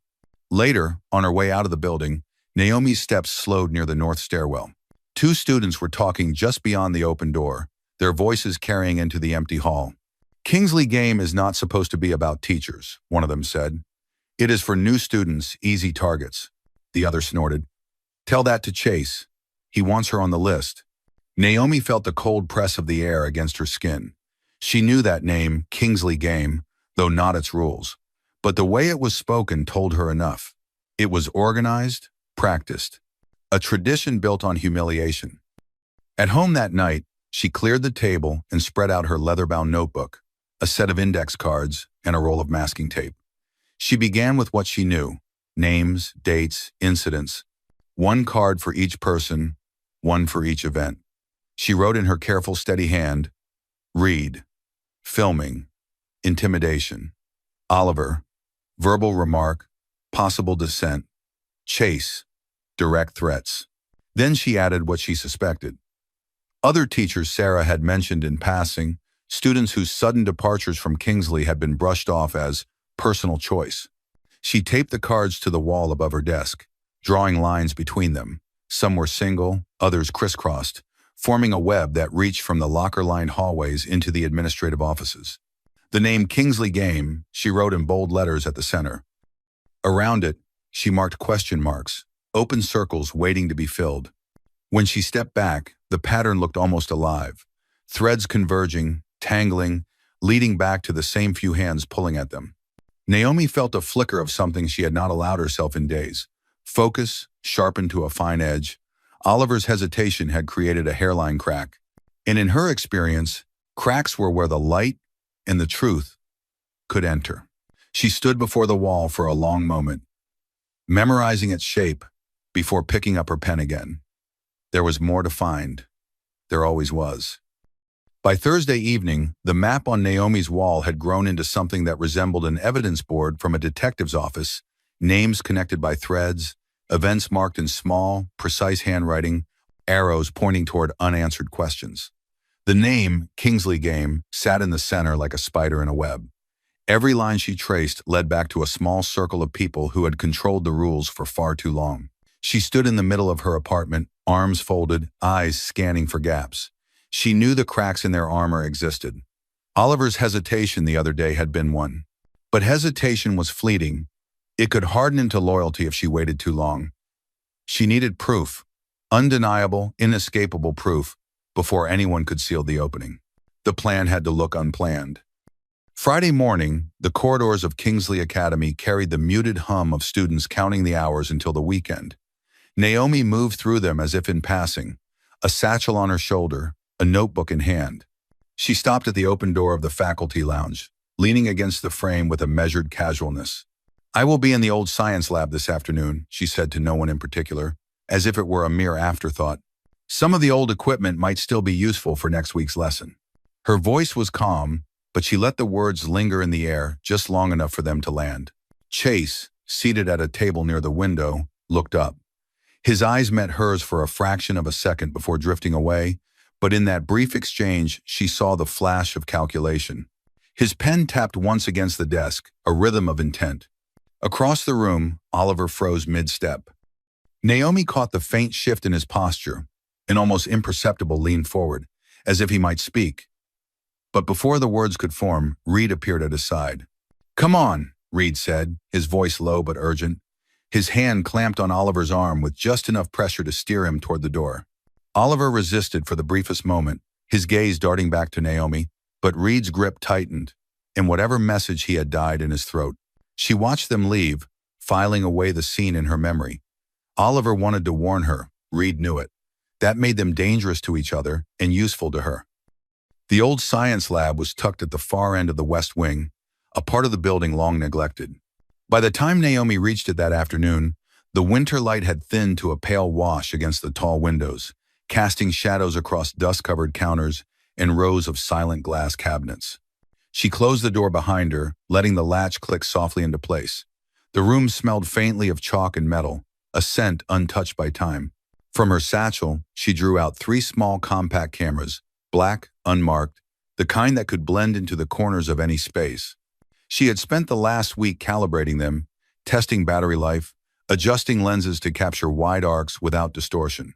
Later, on her way out of the building, Naomi's steps slowed near the north stairwell. Two students were talking just beyond the open door, their voices carrying into the empty hall. "Kingsley game is not supposed to be about teachers," one of them said. "It is for new students, easy targets." The other snorted. "Tell that to Chase. He wants her on the list." Naomi felt the cold press of the air against her skin. She knew that name, Kingsley game, though not its rules. But the way it was spoken told her enough. It was organized, practiced. A tradition built on humiliation. At home that night, she cleared the table and spread out her leather-bound notebook, a set of index cards, and a roll of masking tape. She began with what she knew: names, dates, incidents. One card for each person, one for each event. She wrote in her careful, steady hand, Reed, filming, intimidation. Oliver, verbal remark, possible dissent. Chase, direct threats. Then she added what she suspected. Other teachers Sarah had mentioned in passing, students whose sudden departures from Kingsley had been brushed off as personal choice. She taped the cards to the wall above her desk, drawing lines between them. Some were single, others crisscrossed, forming a web that reached from the locker-lined hallways into the administrative offices. The name Kingsley Game she wrote in bold letters at the center. Around it, she marked question marks, open circles waiting to be filled. When she stepped back, the pattern looked almost alive, threads converging, tangling, leading back to the same few hands pulling at them. Naomi felt a flicker of something she had not allowed herself in days. Focus, sharpened to a fine edge. Oliver's hesitation had created a hairline crack. And in her experience, cracks were where the light and the truth could enter. She stood before the wall for a long moment, memorizing its shape before picking up her pen again. There was more to find. There always was. By Thursday evening, the map on Naomi's wall had grown into something that resembled an evidence board from a detective's office, names connected by threads, events marked in small, precise handwriting. arrows pointing toward unanswered questions. The name, Kingsley Game, sat in the center like a spider in a web. Every line she traced led back to a small circle of people who had controlled the rules for far too long. She stood in the middle of her apartment, arms folded, eyes scanning for gaps. She knew the cracks in their armor existed. Oliver's hesitation the other day had been one. But hesitation was fleeting. It could harden into loyalty if she waited too long. She needed proof, undeniable, inescapable proof, before anyone could seal the opening. The plan had to look unplanned. Friday morning, the corridors of Kingsley Academy carried the muted hum of students counting the hours until the weekend. Naomi moved through them as if in passing, a satchel on her shoulder, a notebook in hand. She stopped at the open door of the faculty lounge, leaning against the frame with a measured casualness. "I will be in the old science lab this afternoon," she said to no one in particular, as if it were a mere afterthought. "Some of the old equipment might still be useful for next week's lesson." Her voice was calm, but she let the words linger in the air just long enough for them to land. Chase, seated at a table near the window, looked up. His eyes met hers for a fraction of a second before drifting away, but in that brief exchange she saw the flash of calculation. His pen tapped once against the desk, a rhythm of intent. Across the room, Oliver froze mid-step. Naomi caught the faint shift in his posture, an almost imperceptible lean forward, as if he might speak. But before the words could form, Reed appeared at his side. "Come on," Reed said, his voice low but urgent. His hand clamped on Oliver's arm with just enough pressure to steer him toward the door. Oliver resisted for the briefest moment, his gaze darting back to Naomi, but Reed's grip tightened, and whatever message he had died in his throat. She watched them leave, filing away the scene in her memory. Oliver wanted to warn her, Reed knew it. That made them dangerous to each other and useful to her. The old science lab was tucked at the far end of the west wing, a part of the building long neglected. By the time Naomi reached it that afternoon, the winter light had thinned to a pale wash against the tall windows, casting shadows across dust-covered counters and rows of silent glass cabinets. She closed the door behind her, letting the latch click softly into place. The room smelled faintly of chalk and metal, a scent untouched by time. From her satchel, she drew out 3 small compact cameras, black, unmarked, the kind that could blend into the corners of any space. She had spent the last week calibrating them, testing battery life, adjusting lenses to capture wide arcs without distortion.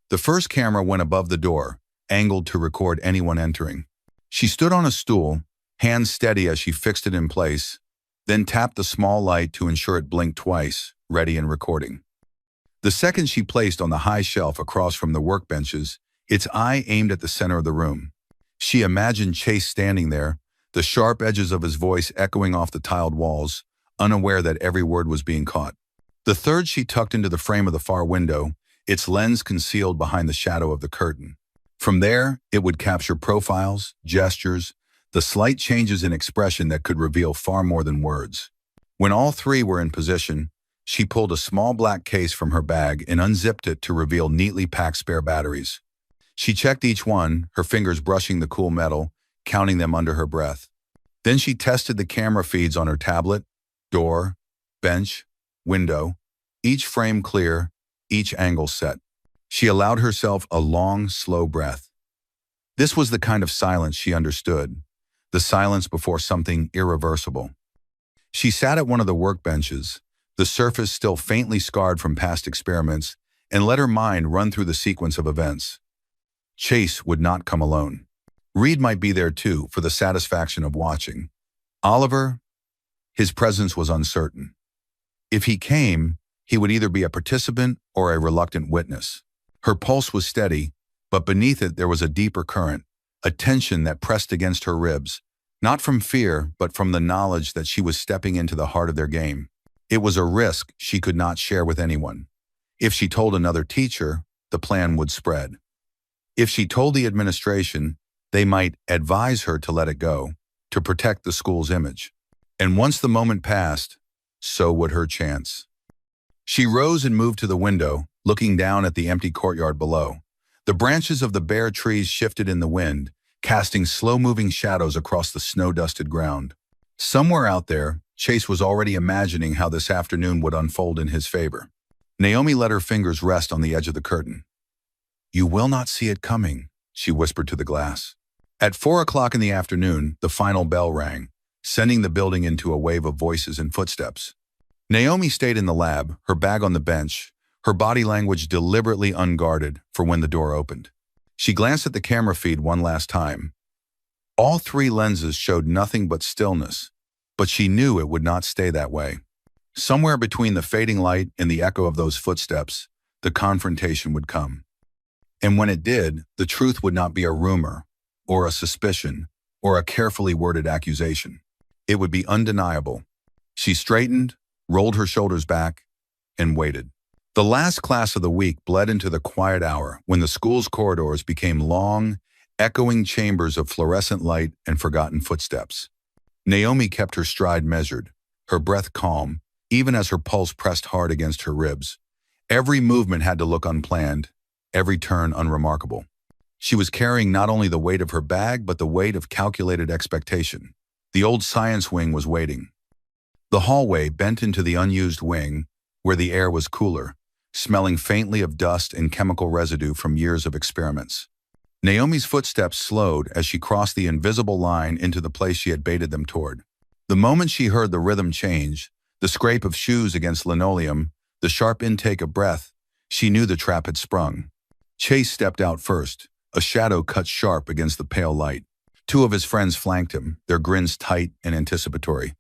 The first camera went above the door, angled to record anyone entering. She stood on a stool, hands steady as she fixed it in place, then tapped the small light to ensure it blinked twice, ready and recording. The second she placed on the high shelf across from the workbenches, its eye aimed at the center of the room. She imagined Chase standing there, the sharp edges of his voice echoing off the tiled walls, unaware that every word was being caught. The third she tucked into the frame of the far window, its lens concealed behind the shadow of the curtain. From there, it would capture profiles, gestures, the slight changes in expression that could reveal far more than words. When all 3 were in position, she pulled a small black case from her bag and unzipped it to reveal neatly packed spare batteries. She checked each one, her fingers brushing the cool metal, counting them under her breath. Then she tested the camera feeds on her tablet, door, bench, window, each frame clear, each angle set. She allowed herself a long, slow breath. This was the kind of silence she understood, the silence before something irreversible. She sat at one of the workbenches, the surface still faintly scarred from past experiments, and let her mind run through the sequence of events. Chase would not come alone. Reed might be there too, for the satisfaction of watching. Oliver, his presence was uncertain. If he came, he would either be a participant or a reluctant witness. Her pulse was steady, but beneath it there was a deeper current, a tension that pressed against her ribs, not from fear, but from the knowledge that she was stepping into the heart of their game. It was a risk she could not share with anyone. If she told another teacher, the plan would spread. If she told the administration, they might advise her to let it go, to protect the school's image. And once the moment passed, so would her chance. She rose and moved to the window, looking down at the empty courtyard below. The branches of the bare trees shifted in the wind, casting slow-moving shadows across the snow-dusted ground. Somewhere out there, Chase was already imagining how this afternoon would unfold in his favor. Naomi let her fingers rest on the edge of the curtain. "You will not see it coming," she whispered to the glass. At 4 o'clock in the afternoon, the final bell rang, sending the building into a wave of voices and footsteps. Naomi stayed in the lab, her bag on the bench, her body language deliberately unguarded for when the door opened. She glanced at the camera feed one last time. All 3 lenses showed nothing but stillness, but she knew it would not stay that way. Somewhere between the fading light and the echo of those footsteps, the confrontation would come. And when it did, the truth would not be a rumor, or a suspicion, or a carefully worded accusation. It would be undeniable. She straightened, rolled her shoulders back, and waited. The last class of the week bled into the quiet hour when the school's corridors became long, echoing chambers of fluorescent light and forgotten footsteps. Naomi kept her stride measured, her breath calm, even as her pulse pressed hard against her ribs. Every movement had to look unplanned, every turn unremarkable. She was carrying not only the weight of her bag, but the weight of calculated expectation. The old science wing was waiting. The hallway bent into the unused wing, where the air was cooler, smelling faintly of dust and chemical residue from years of experiments. Naomi's footsteps slowed as she crossed the invisible line into the place she had baited them toward. The moment she heard the rhythm change, the scrape of shoes against linoleum, the sharp intake of breath, she knew the trap had sprung. Chase stepped out first, a shadow cut sharp against the pale light. 2 of his friends flanked him, their grins tight and anticipatory.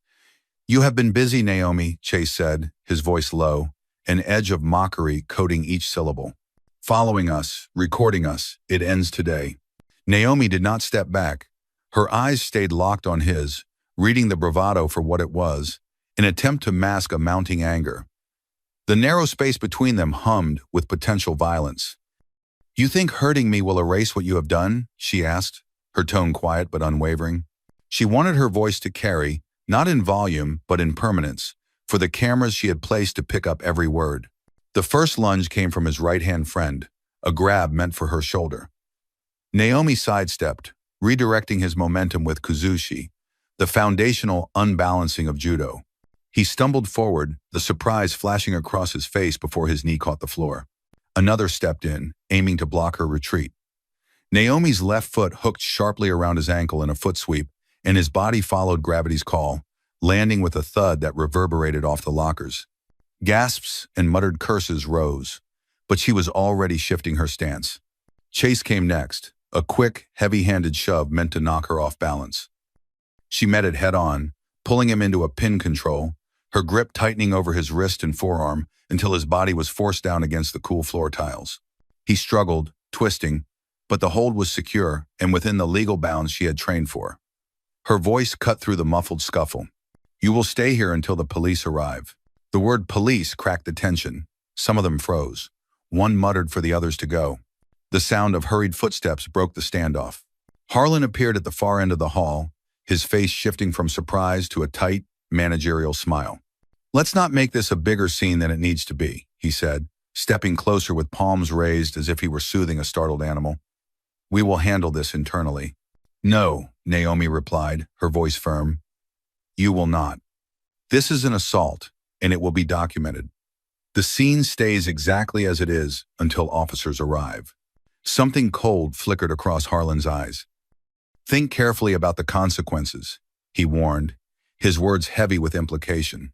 "You have been busy, Naomi," Chase said, his voice low, an edge of mockery coating each syllable. "Following us, recording us, it ends today." Naomi did not step back. Her eyes stayed locked on his, reading the bravado for what it was, an attempt to mask a mounting anger. The narrow space between them hummed with potential violence. "You think hurting me will erase what you have done?" she asked, her tone quiet but unwavering. She wanted her voice to carry, not in volume, but in permanence, for the cameras she had placed to pick up every word. The first lunge came from his right-hand friend, a grab meant for her shoulder. Naomi sidestepped, redirecting his momentum with kuzushi, the foundational unbalancing of judo. He stumbled forward, the surprise flashing across his face before his knee caught the floor. Another stepped in, aiming to block her retreat. Naomi's left foot hooked sharply around his ankle in a foot sweep, and his body followed gravity's call, landing with a thud that reverberated off the lockers. Gasps and muttered curses rose, but she was already shifting her stance. Chase came next, a quick, heavy-handed shove meant to knock her off balance. She met it head-on, pulling him into a pin control, her grip tightening over his wrist and forearm until his body was forced down against the cool floor tiles. He struggled, twisting, but the hold was secure and within the legal bounds she had trained for. Her voice cut through the muffled scuffle. "You will stay here until the police arrive." The word police cracked the tension. Some of them froze. One muttered for the others to go. The sound of hurried footsteps broke the standoff. Harlan appeared at the far end of the hall, his face shifting from surprise to a tight, managerial smile. "Let's not make this a bigger scene than it needs to be," he said, stepping closer with palms raised as if he were soothing a startled animal. "We will handle this internally." "No," Naomi replied, her voice firm. "You will not. This is an assault, and it will be documented. The scene stays exactly as it is until officers arrive." Something cold flickered across Harlan's eyes. "Think carefully about the consequences," he warned, his words heavy with implication.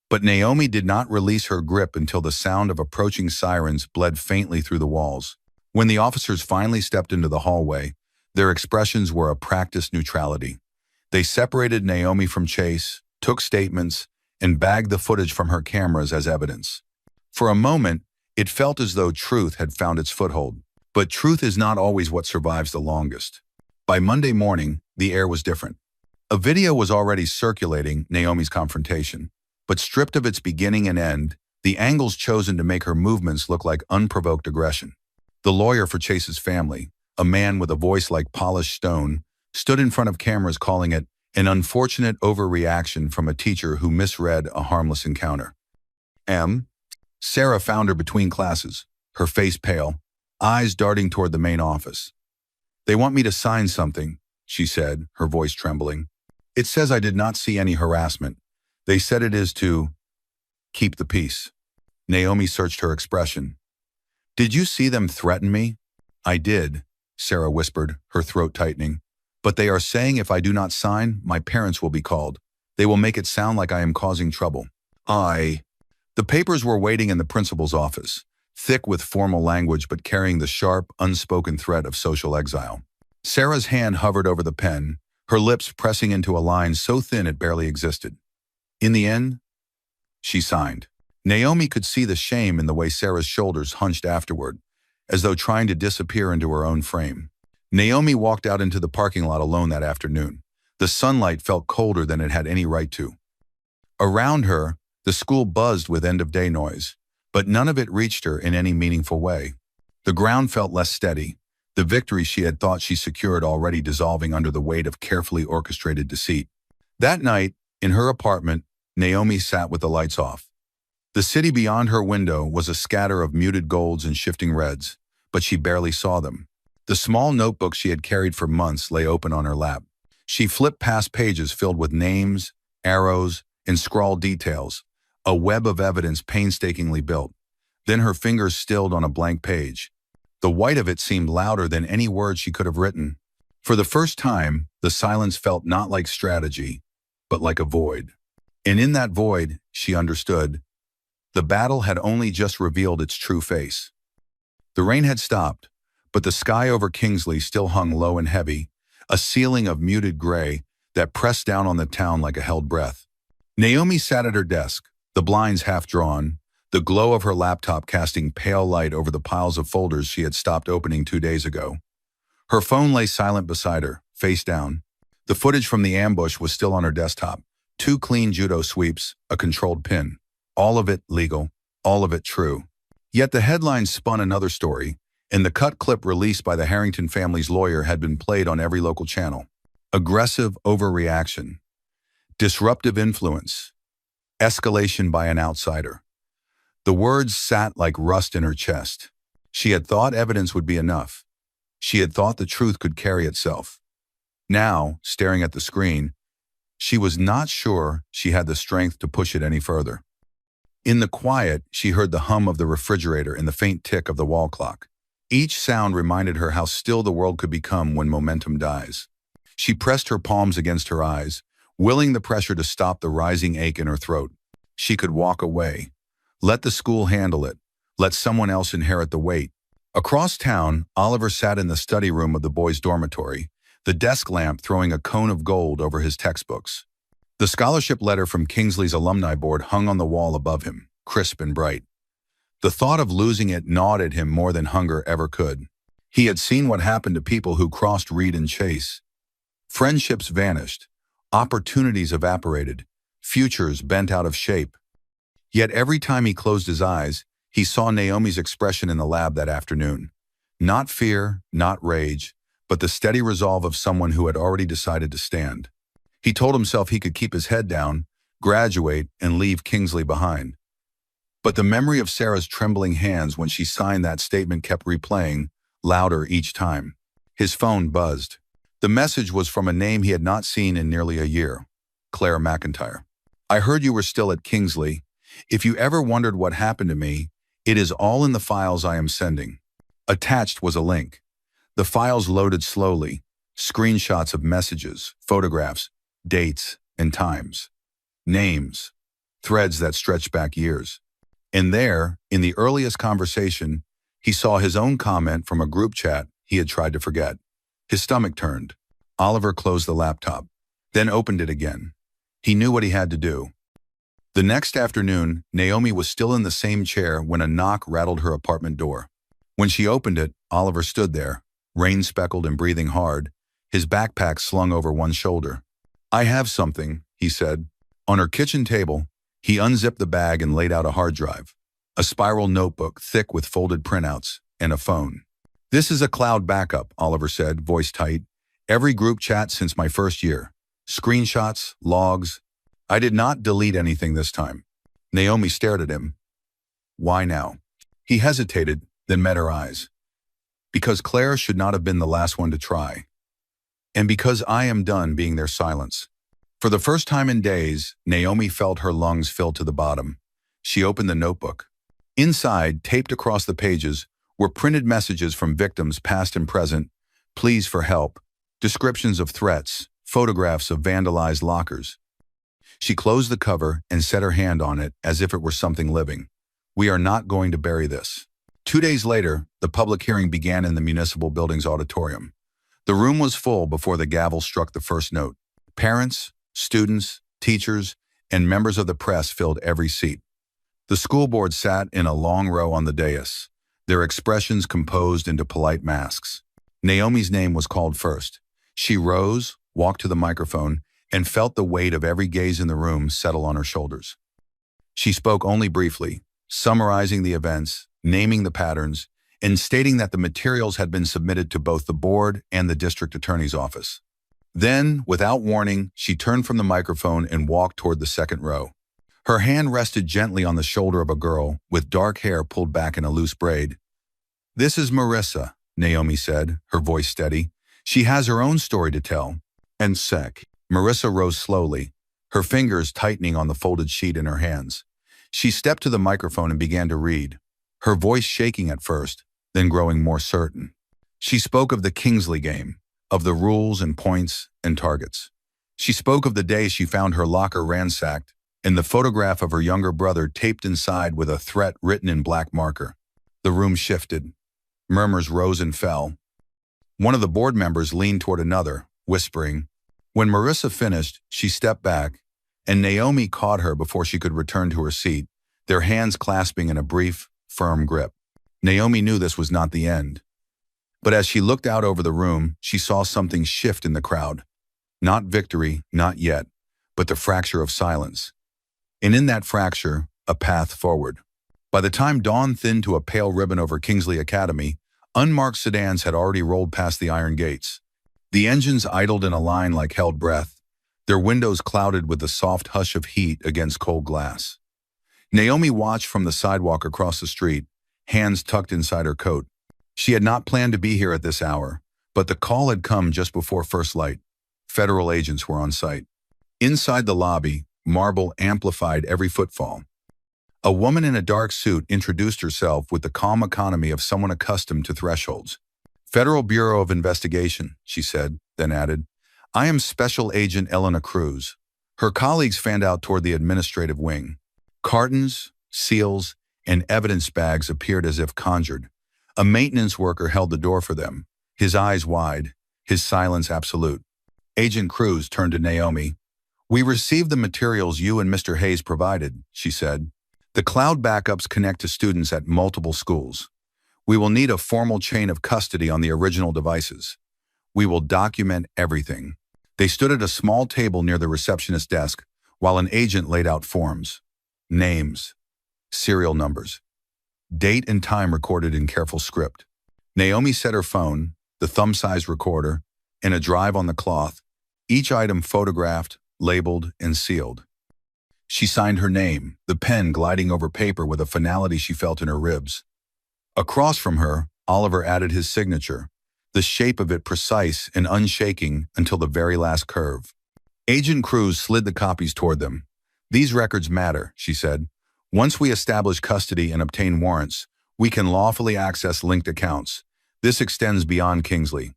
But Naomi did not release her grip until the sound of approaching sirens bled faintly through the walls. When the officers finally stepped into the hallway, their expressions were a practiced neutrality. They separated Naomi from Chase, took statements, and bagged the footage from her cameras as evidence. For a moment, it felt as though truth had found its foothold. But truth is not always what survives the longest. By Monday morning, the air was different. A video was already circulating Naomi's confrontation, but stripped of its beginning and end, the angles chosen to make her movements look like unprovoked aggression. The lawyer for Chase's family, a man with a voice like polished stone, stood in front of cameras calling it an unfortunate overreaction from a teacher who misread a harmless encounter. Sarah found her between classes, her face pale, eyes darting toward the main office. "They want me to sign something," she said, her voice trembling. "It says I did not see any harassment. They said it is to keep the peace." Naomi searched her expression. "Did you see them threaten me?" I did, Sarah whispered, her throat tightening. But they are saying if I do not sign, my parents will be called. They will make it sound like I am causing trouble. The papers were waiting in the principal's office, thick with formal language but carrying the sharp, unspoken threat of social exile. Sarah's hand hovered over the pen, her lips pressing into a line so thin it barely existed. In the end, she signed. Naomi could see the shame in the way Sarah's shoulders hunched afterward, as though trying to disappear into her own frame. Naomi walked out into the parking lot alone that afternoon. The sunlight felt colder than it had any right to. Around her, the school buzzed with end-of-day noise, but none of it reached her in any meaningful way. The ground felt less steady, the victory she had thought she secured already dissolving under the weight of carefully orchestrated deceit. That night, in her apartment, Naomi sat with the lights off. The city beyond her window was a scatter of muted golds and shifting reds, but she barely saw them. The small notebook she had carried for months lay open on her lap. She flipped past pages filled with names, arrows, and scrawled details, a web of evidence painstakingly built. Then her fingers stilled on a blank page. The white of it seemed louder than any word she could have written. For the first time, the silence felt not like strategy, but like a void. And in that void, she understood, the battle had only just revealed its true face. The rain had stopped, but the sky over Kingsley still hung low and heavy, a ceiling of muted gray that pressed down on the town like a held breath. Naomi sat at her desk, the blinds half drawn, the glow of her laptop casting pale light over the piles of folders she had stopped opening 2 days ago. Her phone lay silent beside her, face down. The footage from the ambush was still on her desktop. 2 clean judo sweeps, a controlled pin. All of it legal, all of it true. Yet the headlines spun another story, and the cut clip released by the Harrington family's lawyer had been played on every local channel. Aggressive overreaction. Disruptive influence. Escalation by an outsider. The words sat like rust in her chest. She had thought evidence would be enough. She had thought the truth could carry itself. Now, staring at the screen, she was not sure she had the strength to push it any further. In the quiet, she heard the hum of the refrigerator and the faint tick of the wall clock. Each sound reminded her how still the world could become when momentum dies. She pressed her palms against her eyes, willing the pressure to stop the rising ache in her throat. She could walk away. Let the school handle it. Let someone else inherit the weight. Across town, Oliver sat in the study room of the boys' dormitory, the desk lamp throwing a cone of gold over his textbooks. The scholarship letter from Kingsley's alumni board hung on the wall above him, crisp and bright. The thought of losing it gnawed at him more than hunger ever could. He had seen what happened to people who crossed Reed and Chase. Friendships vanished, opportunities evaporated, futures bent out of shape. Yet every time he closed his eyes, he saw Naomi's expression in the lab that afternoon. Not fear, not rage, but the steady resolve of someone who had already decided to stand. He told himself he could keep his head down, graduate, and leave Kingsley behind. But the memory of Sarah's trembling hands when she signed that statement kept replaying, louder each time. His phone buzzed. The message was from a name he had not seen in nearly a year, Claire McIntyre. I heard you were still at Kingsley. If you ever wondered what happened to me, it is all in the files I am sending. Attached was a link. The files loaded slowly, screenshots of messages, photographs, dates, and times. Names, threads that stretched back years. And there, in the earliest conversation, he saw his own comment from a group chat he had tried to forget. His stomach turned. Oliver closed the laptop, then opened it again. He knew what he had to do. The next afternoon, Naomi was still in the same chair when a knock rattled her apartment door. When she opened it, Oliver stood there, rain-speckled and breathing hard, his backpack slung over one shoulder. I have something, he said. On her kitchen table, he unzipped the bag and laid out a hard drive, a spiral notebook thick with folded printouts, and a phone. This is a cloud backup, Oliver said, voice tight. Every group chat since my first year. Screenshots, logs. I did not delete anything this time. Naomi stared at him. Why now? He hesitated, then met her eyes. Because Claire should not have been the last one to try. And because I am done being their silence. For the first time in days, Naomi felt her lungs fill to the bottom. She opened the notebook. Inside, taped across the pages, were printed messages from victims past and present, pleas for help, descriptions of threats, photographs of vandalized lockers. She closed the cover and set her hand on it as if it were something living. We are not going to bury this. 2 days later, the public hearing began in the municipal building's auditorium. The room was full before the gavel struck the first note. Parents, students, teachers, and members of the press filled every seat. The school board sat in a long row on the dais, their expressions composed into polite masks. Naomi's name was called first. She rose, walked to the microphone, and felt the weight of every gaze in the room settle on her shoulders. She spoke only briefly, summarizing the events, naming the patterns, and stating that the materials had been submitted to both the board and the district attorney's office. Then, without warning, she turned from the microphone and walked toward the second row. Her hand rested gently on the shoulder of a girl with dark hair pulled back in a loose braid. "This is Marissa," Naomi said, her voice steady. "She has her own story to tell." And sec. Marissa rose slowly, her fingers tightening on the folded sheet in her hands. She stepped to the microphone and began to read, her voice shaking at first, then growing more certain. She spoke of the Kingsley game, of the rules and points and targets. She spoke of the day she found her locker ransacked and the photograph of her younger brother taped inside with a threat written in black marker. The room shifted. Murmurs rose and fell. One of the board members leaned toward another, whispering. When Marissa finished, she stepped back, and Naomi caught her before she could return to her seat, their hands clasping in a brief, firm grip. Naomi knew this was not the end. But as she looked out over the room, she saw something shift in the crowd. Not victory, not yet, but the fracture of silence. And in that fracture, a path forward. By the time dawn thinned to a pale ribbon over Kingsley Academy, unmarked sedans had already rolled past the iron gates. The engines idled in a line like held breath, their windows clouded with the soft hush of heat against cold glass. Naomi watched from the sidewalk across the street, hands tucked inside her coat. She had not planned to be here at this hour, but the call had come just before first light. Federal agents were on site. Inside the lobby, marble amplified every footfall. A woman in a dark suit introduced herself with the calm economy of someone accustomed to thresholds. "Federal Bureau of Investigation," she said, then added, "I am Special Agent Elena Cruz." Her colleagues fanned out toward the administrative wing. Cartons, seals, and evidence bags appeared as if conjured. A maintenance worker held the door for them, his eyes wide, his silence absolute. Agent Cruz turned to Naomi. "We received the materials you and Mr. Hayes provided," she said. "The cloud backups connect to students at multiple schools. We will need a formal chain of custody on the original devices. We will document everything." They stood at a small table near the receptionist's desk while an agent laid out forms. Names, serial numbers, date and time recorded in careful script. Naomi set her phone, the thumb-sized recorder, and a drive on the cloth, each item photographed, labeled, and sealed. She signed her name, the pen gliding over paper with a finality she felt in her ribs. Across from her, Oliver added his signature, the shape of it precise and unshaking until the very last curve. Agent Cruz slid the copies toward them. "These records matter," she said. "Once we establish custody and obtain warrants, we can lawfully access linked accounts. This extends beyond Kingsley."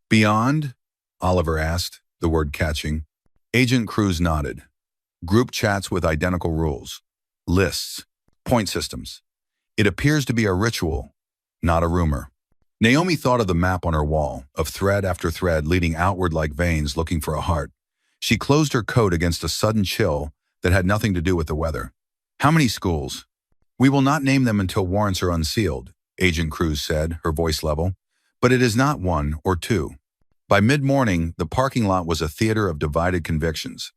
"Beyond?" Oliver asked, the word catching. Agent Cruz nodded. "Group chats with identical rules. Lists. Point systems. It appears to be a ritual, not a rumor." Naomi thought of the map on her wall, of thread after thread leading outward like veins looking for a heart. She closed her coat against a sudden chill that had nothing to do with the weather. "How many schools?" "We will not name them until warrants are unsealed," Agent Cruz said, her voice level. "But it is not one or two." By mid-morning, the parking lot was a theater of divided convictions.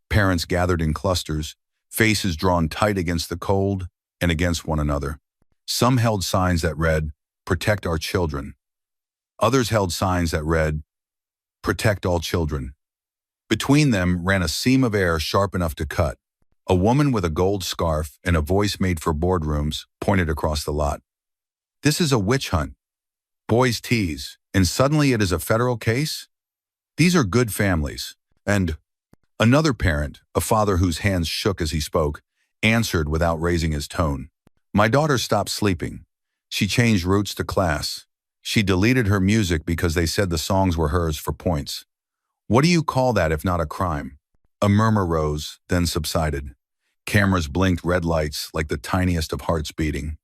Parents gathered in clusters, faces drawn tight against the cold and against one another. Some held signs that read, "Protect our children." Others held signs that read, "Protect all children." Between them ran a seam of air sharp enough to cut. A woman with a gold scarf and a voice made for boardrooms pointed across the lot. "This is a witch hunt. Boys tease, and suddenly it is a federal case? These are good families." And another parent, a father whose hands shook as he spoke, answered without raising his tone. "My daughter stopped sleeping. She changed routes to class. She deleted her music because they said the songs were hers for points. What do you call that if not a crime? A murmur rose, then subsided. Cameras blinked red lights like the tiniest of hearts beating.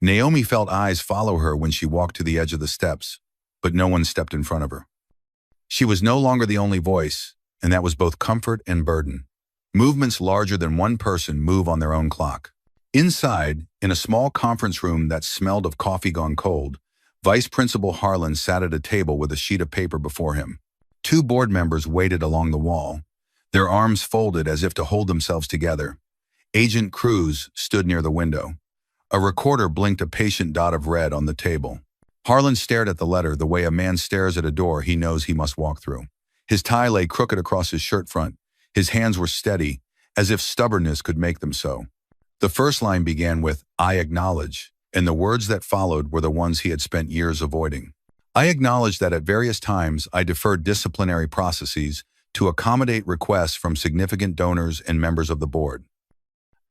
Naomi felt eyes follow her when she walked to the edge of the steps, but no one stepped in front of her. She was no longer the only voice, and that was both comfort and burden. Movements larger than one person move on their own clock. Inside, in a small conference room that smelled of coffee gone cold, Vice Principal Harlan sat at a table with a sheet of paper before him. Two board members waited along the wall, their arms folded as if to hold themselves together. Agent Cruz stood near the window. A recorder blinked a patient dot of red on the table. Harlan stared at the letter the way a man stares at a door he knows he must walk through. His tie lay crooked across his shirt front. His hands were steady, as if stubbornness could make them so. The first line began with, "I acknowledge," and the words that followed were the ones he had spent years avoiding. "I acknowledge that at various times I deferred disciplinary processes to accommodate requests from significant donors and members of the board.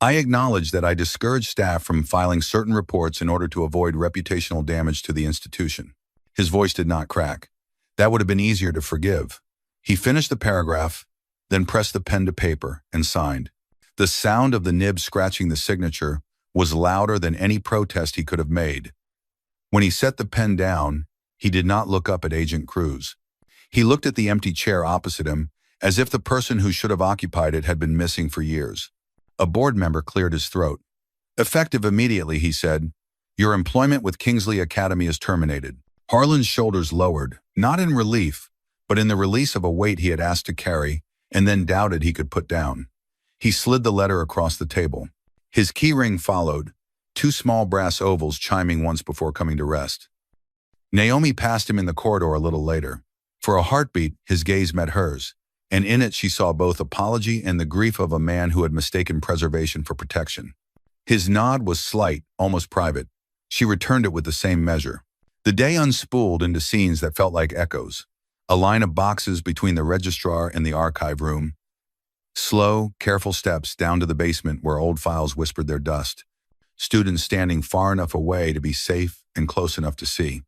I acknowledge that I discouraged staff from filing certain reports in order to avoid reputational damage to the institution." His voice did not crack. That would have been easier to forgive. He finished the paragraph, then pressed the pen to paper and signed. The sound of the nib scratching the signature was louder than any protest he could have made. When he set the pen down, he did not look up at Agent Cruz. He looked at the empty chair opposite him, as if the person who should have occupied it had been missing for years. A board member cleared his throat. "Effective immediately," he said. "Your employment with Kingsley Academy is terminated." Harlan's shoulders lowered, not in relief, but in the release of a weight he had asked to carry and then doubted he could put down. He slid the letter across the table. His key ring followed, two small brass ovals chiming once before coming to rest. Naomi passed him in the corridor a little later. For a heartbeat, his gaze met hers, and in it she saw both apology and the grief of a man who had mistaken preservation for protection. His nod was slight, almost private. She returned it with the same measure. The day unspooled into scenes that felt like echoes. A line of boxes between the registrar and the archive room. Slow, careful steps down to the basement where old files whispered their dust. Students standing far enough away to be safe and close enough to see.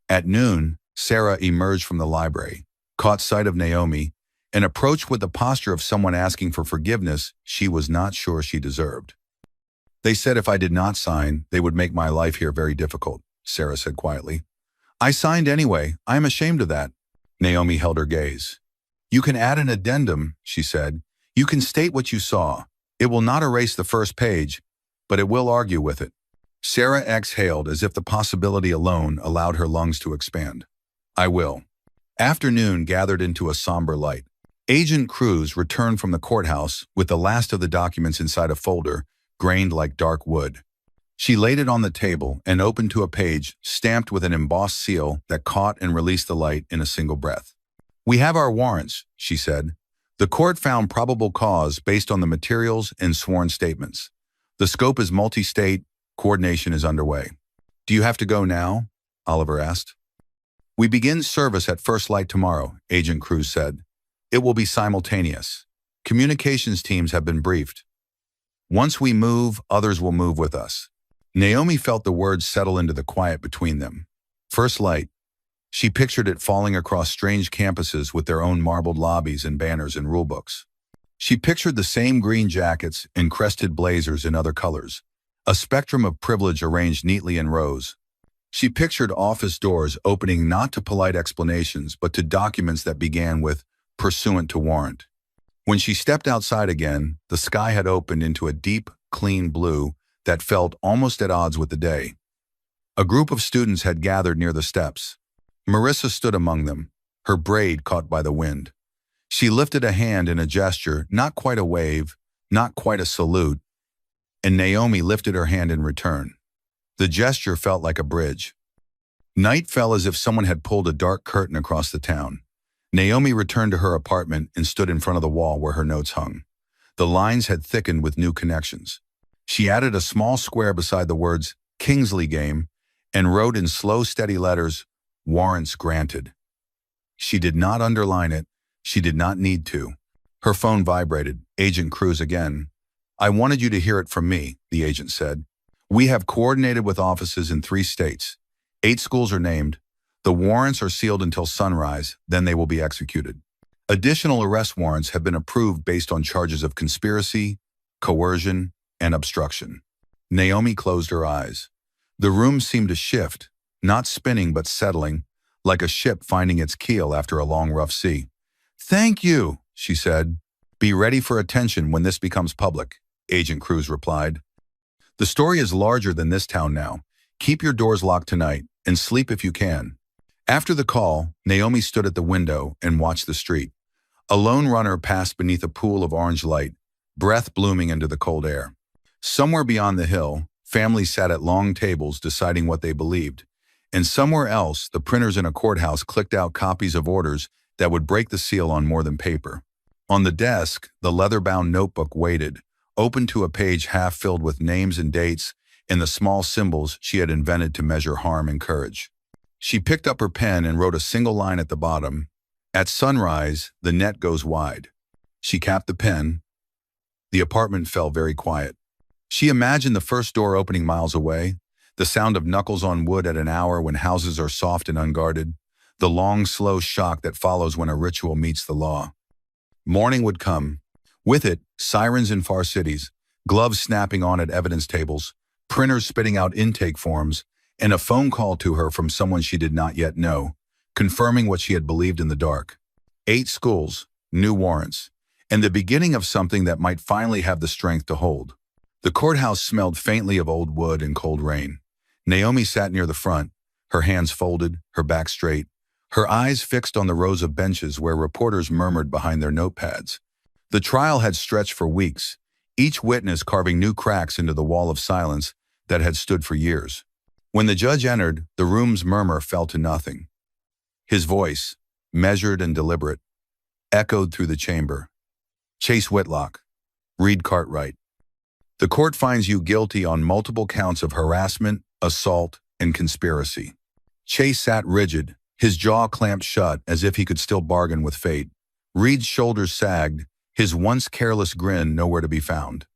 At noon, Sarah emerged from the library, caught sight of Naomi, and approached with the posture of someone asking for forgiveness she was not sure she deserved. "They said if I did not sign, they would make my life here very difficult," Sarah said quietly. "I signed anyway. I am ashamed of that." Naomi held her gaze. "You can add an addendum," she said. "You can state what you saw. It will not erase the first page, but it will argue with it." Sarah exhaled as if the possibility alone allowed her lungs to expand. "I will." Afternoon gathered into a somber light. Agent Cruz returned from the courthouse with the last of the documents inside a folder, grained like dark wood. She laid it on the table and opened to a page stamped with an embossed seal that caught and released the light in a single breath. "We have our warrants," she said. "The court found probable cause based on the materials and sworn statements. The scope is multi-state. Coordination is underway." "Do you have to go now?" Oliver asked. "We begin service at first light tomorrow," Agent Cruz said. "It will be simultaneous. Communications teams have been briefed. Once we move, others will move with us." Naomi felt the words settle into the quiet between them. First light. She pictured it falling across strange campuses with their own marbled lobbies and banners and rulebooks. She pictured the same green jackets and crested blazers in other colors, a spectrum of privilege arranged neatly in rows. She pictured office doors opening not to polite explanations but to documents that began with "pursuant to warrant." When she stepped outside again, the sky had opened into a deep, clean blue that felt almost at odds with the day. A group of students had gathered near the steps. Marissa stood among them, her braid caught by the wind. She lifted a hand in a gesture, not quite a wave, not quite a salute, and Naomi lifted her hand in return. The gesture felt like a bridge. Night fell as if someone had pulled a dark curtain across the town. Naomi returned to her apartment and stood in front of the wall where her notes hung. The lines had thickened with new connections. She added a small square beside the words "Kingsley Game" and wrote in slow, steady letters, "Warrants granted." She did not underline it. She did not need to. Her phone vibrated. Agent Cruz again. "I wanted you to hear it from me," the agent said. We have coordinated with offices in 3 states. 8 schools are named. The warrants are sealed until sunrise, then they will be executed. Additional arrest warrants have been approved based on charges of conspiracy, coercion, and obstruction. Naomi closed her eyes. The room seemed to shift, not spinning but settling, like a ship finding its keel after a long rough sea. "Thank you," she said. "Be ready for attention when this becomes public," Agent Cruz replied. "The story is larger than this town now. Keep your doors locked tonight, and sleep if you can." After the call, Naomi stood at the window and watched the street. A lone runner passed beneath a pool of orange light, breath blooming into the cold air. Somewhere beyond the hill, families sat at long tables deciding what they believed. And somewhere else, the printers in a courthouse clicked out copies of orders that would break the seal on more than paper. On the desk, the leather-bound notebook waited, open to a page half filled with names and dates and the small symbols she had invented to measure harm and courage. She picked up her pen and wrote a single line at the bottom. "At sunrise, the net goes wide." She capped the pen. The apartment fell very quiet. She imagined the first door opening miles away, the sound of knuckles on wood at an hour when houses are soft and unguarded, the long, slow shock that follows when a ritual meets the law. Morning would come. With it, sirens in far cities, gloves snapping on at evidence tables, printers spitting out intake forms, and a phone call to her from someone she did not yet know, confirming what she had believed in the dark. 8 schools, new warrants, and the beginning of something that might finally have the strength to hold. The courthouse smelled faintly of old wood and cold rain. Naomi sat near the front, her hands folded, her back straight, her eyes fixed on the rows of benches where reporters murmured behind their notepads. The trial had stretched for weeks, each witness carving new cracks into the wall of silence that had stood for years. When the judge entered, the room's murmur fell to nothing. His voice, measured and deliberate, echoed through the chamber. "Chase Whitlock, Reed Cartwright. The court finds you guilty on multiple counts of harassment, assault, and conspiracy." Chase sat rigid, his jaw clamped shut as if he could still bargain with fate. Reed's shoulders sagged, his once careless grin nowhere to be found.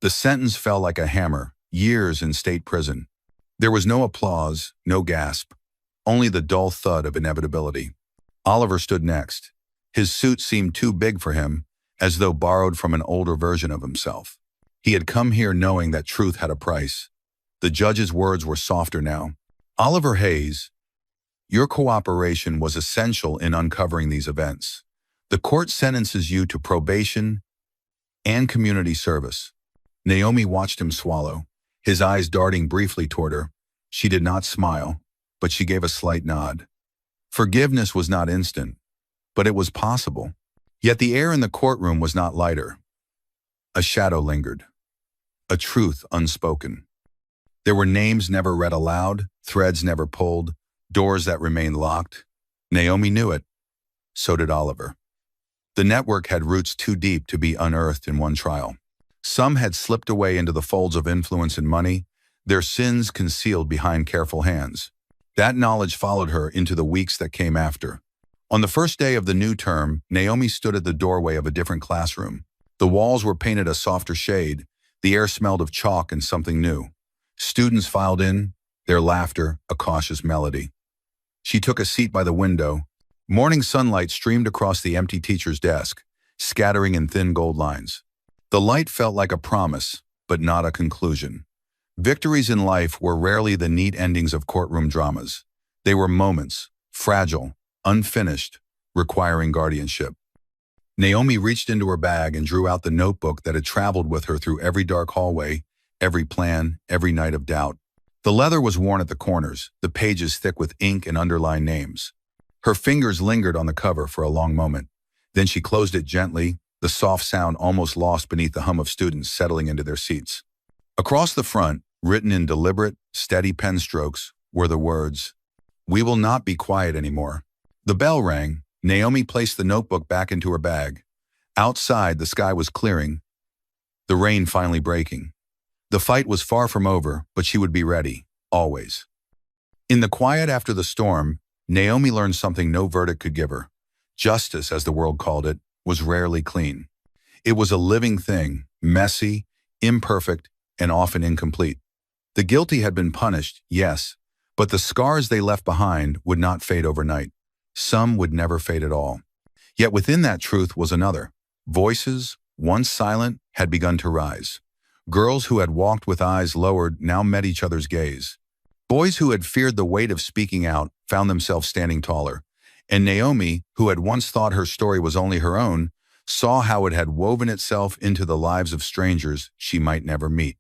The sentence fell like a hammer, years in state prison. There was no applause, no gasp, only the dull thud of inevitability. Oliver stood next. His suit seemed too big for him, as though borrowed from an older version of himself. He had come here knowing that truth had a price. The judge's words were softer now. "Oliver Hayes, your cooperation was essential in uncovering these events. The court sentences you to probation and community service." Naomi watched him swallow, his eyes darting briefly toward her. She did not smile, but she gave a slight nod. Forgiveness was not instant, but it was possible. Yet the air in the courtroom was not lighter. A shadow lingered, a truth unspoken. There were names never read aloud, threads never pulled, doors that remained locked. Naomi knew it. So did Oliver. The network had roots too deep to be unearthed in one trial. Some had slipped away into the folds of influence and money, their sins concealed behind careful hands. That knowledge followed her into the weeks that came after. On the first day of the new term, Naomi stood at the doorway of a different classroom. The walls were painted a softer shade, the air smelled of chalk and something new. Students filed in, their laughter a cautious melody. She took a seat by the window. Morning sunlight streamed across the empty teacher's desk, scattering in thin gold lines. The light felt like a promise, but not a conclusion. Victories in life were rarely the neat endings of courtroom dramas. They were moments, fragile, unfinished, requiring guardianship. Naomi reached into her bag and drew out the notebook that had traveled with her through every dark hallway, every plan, every night of doubt. The leather was worn at the corners, the pages thick with ink and underlined names. Her fingers lingered on the cover for a long moment. Then she closed it gently, the soft sound almost lost beneath the hum of students settling into their seats. Across the front, written in deliberate, steady pen strokes, were the words, "We will not be quiet anymore." The bell rang. Naomi placed the notebook back into her bag. Outside, the sky was clearing, the rain finally breaking. The fight was far from over, but she would be ready, always. In the quiet after the storm, Naomi learned something no verdict could give her. Justice, as the world called it, was rarely clean. It was a living thing, messy, imperfect, and often incomplete. The guilty had been punished, yes, but the scars they left behind would not fade overnight. Some would never fade at all. Yet within that truth was another. Voices, once silent, had begun to rise. Girls who had walked with eyes lowered now met each other's gaze. Boys who had feared the weight of speaking out found themselves standing taller. And Naomi, who had once thought her story was only her own, saw how it had woven itself into the lives of strangers she might never meet.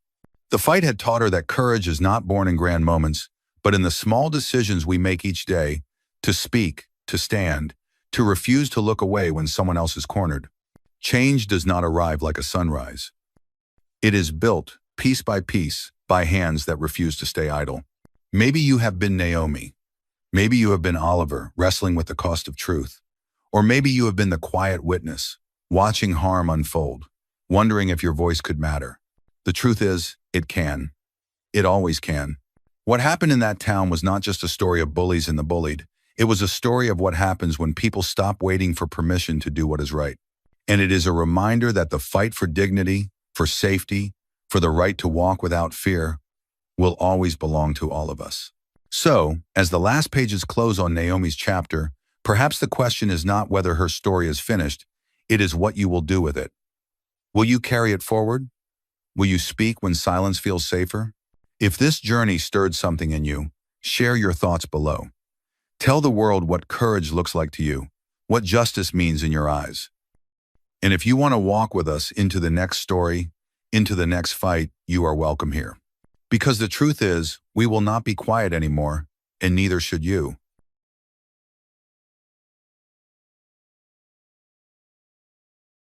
The fight had taught her that courage is not born in grand moments, but in the small decisions we make each day, to speak, to stand, to refuse to look away when someone else is cornered. Change does not arrive like a sunrise. It is built, piece by piece, by hands that refuse to stay idle. Maybe you have been Naomi. Maybe you have been Oliver, wrestling with the cost of truth. Or maybe you have been the quiet witness, watching harm unfold, wondering if your voice could matter. The truth is, it can. It always can. What happened in that town was not just a story of bullies and the bullied. It was a story of what happens when people stop waiting for permission to do what is right. And it is a reminder that the fight for dignity, for safety, for the right to walk without fear, will always belong to all of us. So, as the last pages close on Naomi's chapter, perhaps the question is not whether her story is finished, it is what you will do with it. Will you carry it forward? Will you speak when silence feels safer? If this journey stirred something in you, share your thoughts below. Tell the world what courage looks like to you, what justice means in your eyes. And if you want to walk with us into the next story, into the next fight, you are welcome here. Because the truth is, we will not be quiet anymore, and neither should you.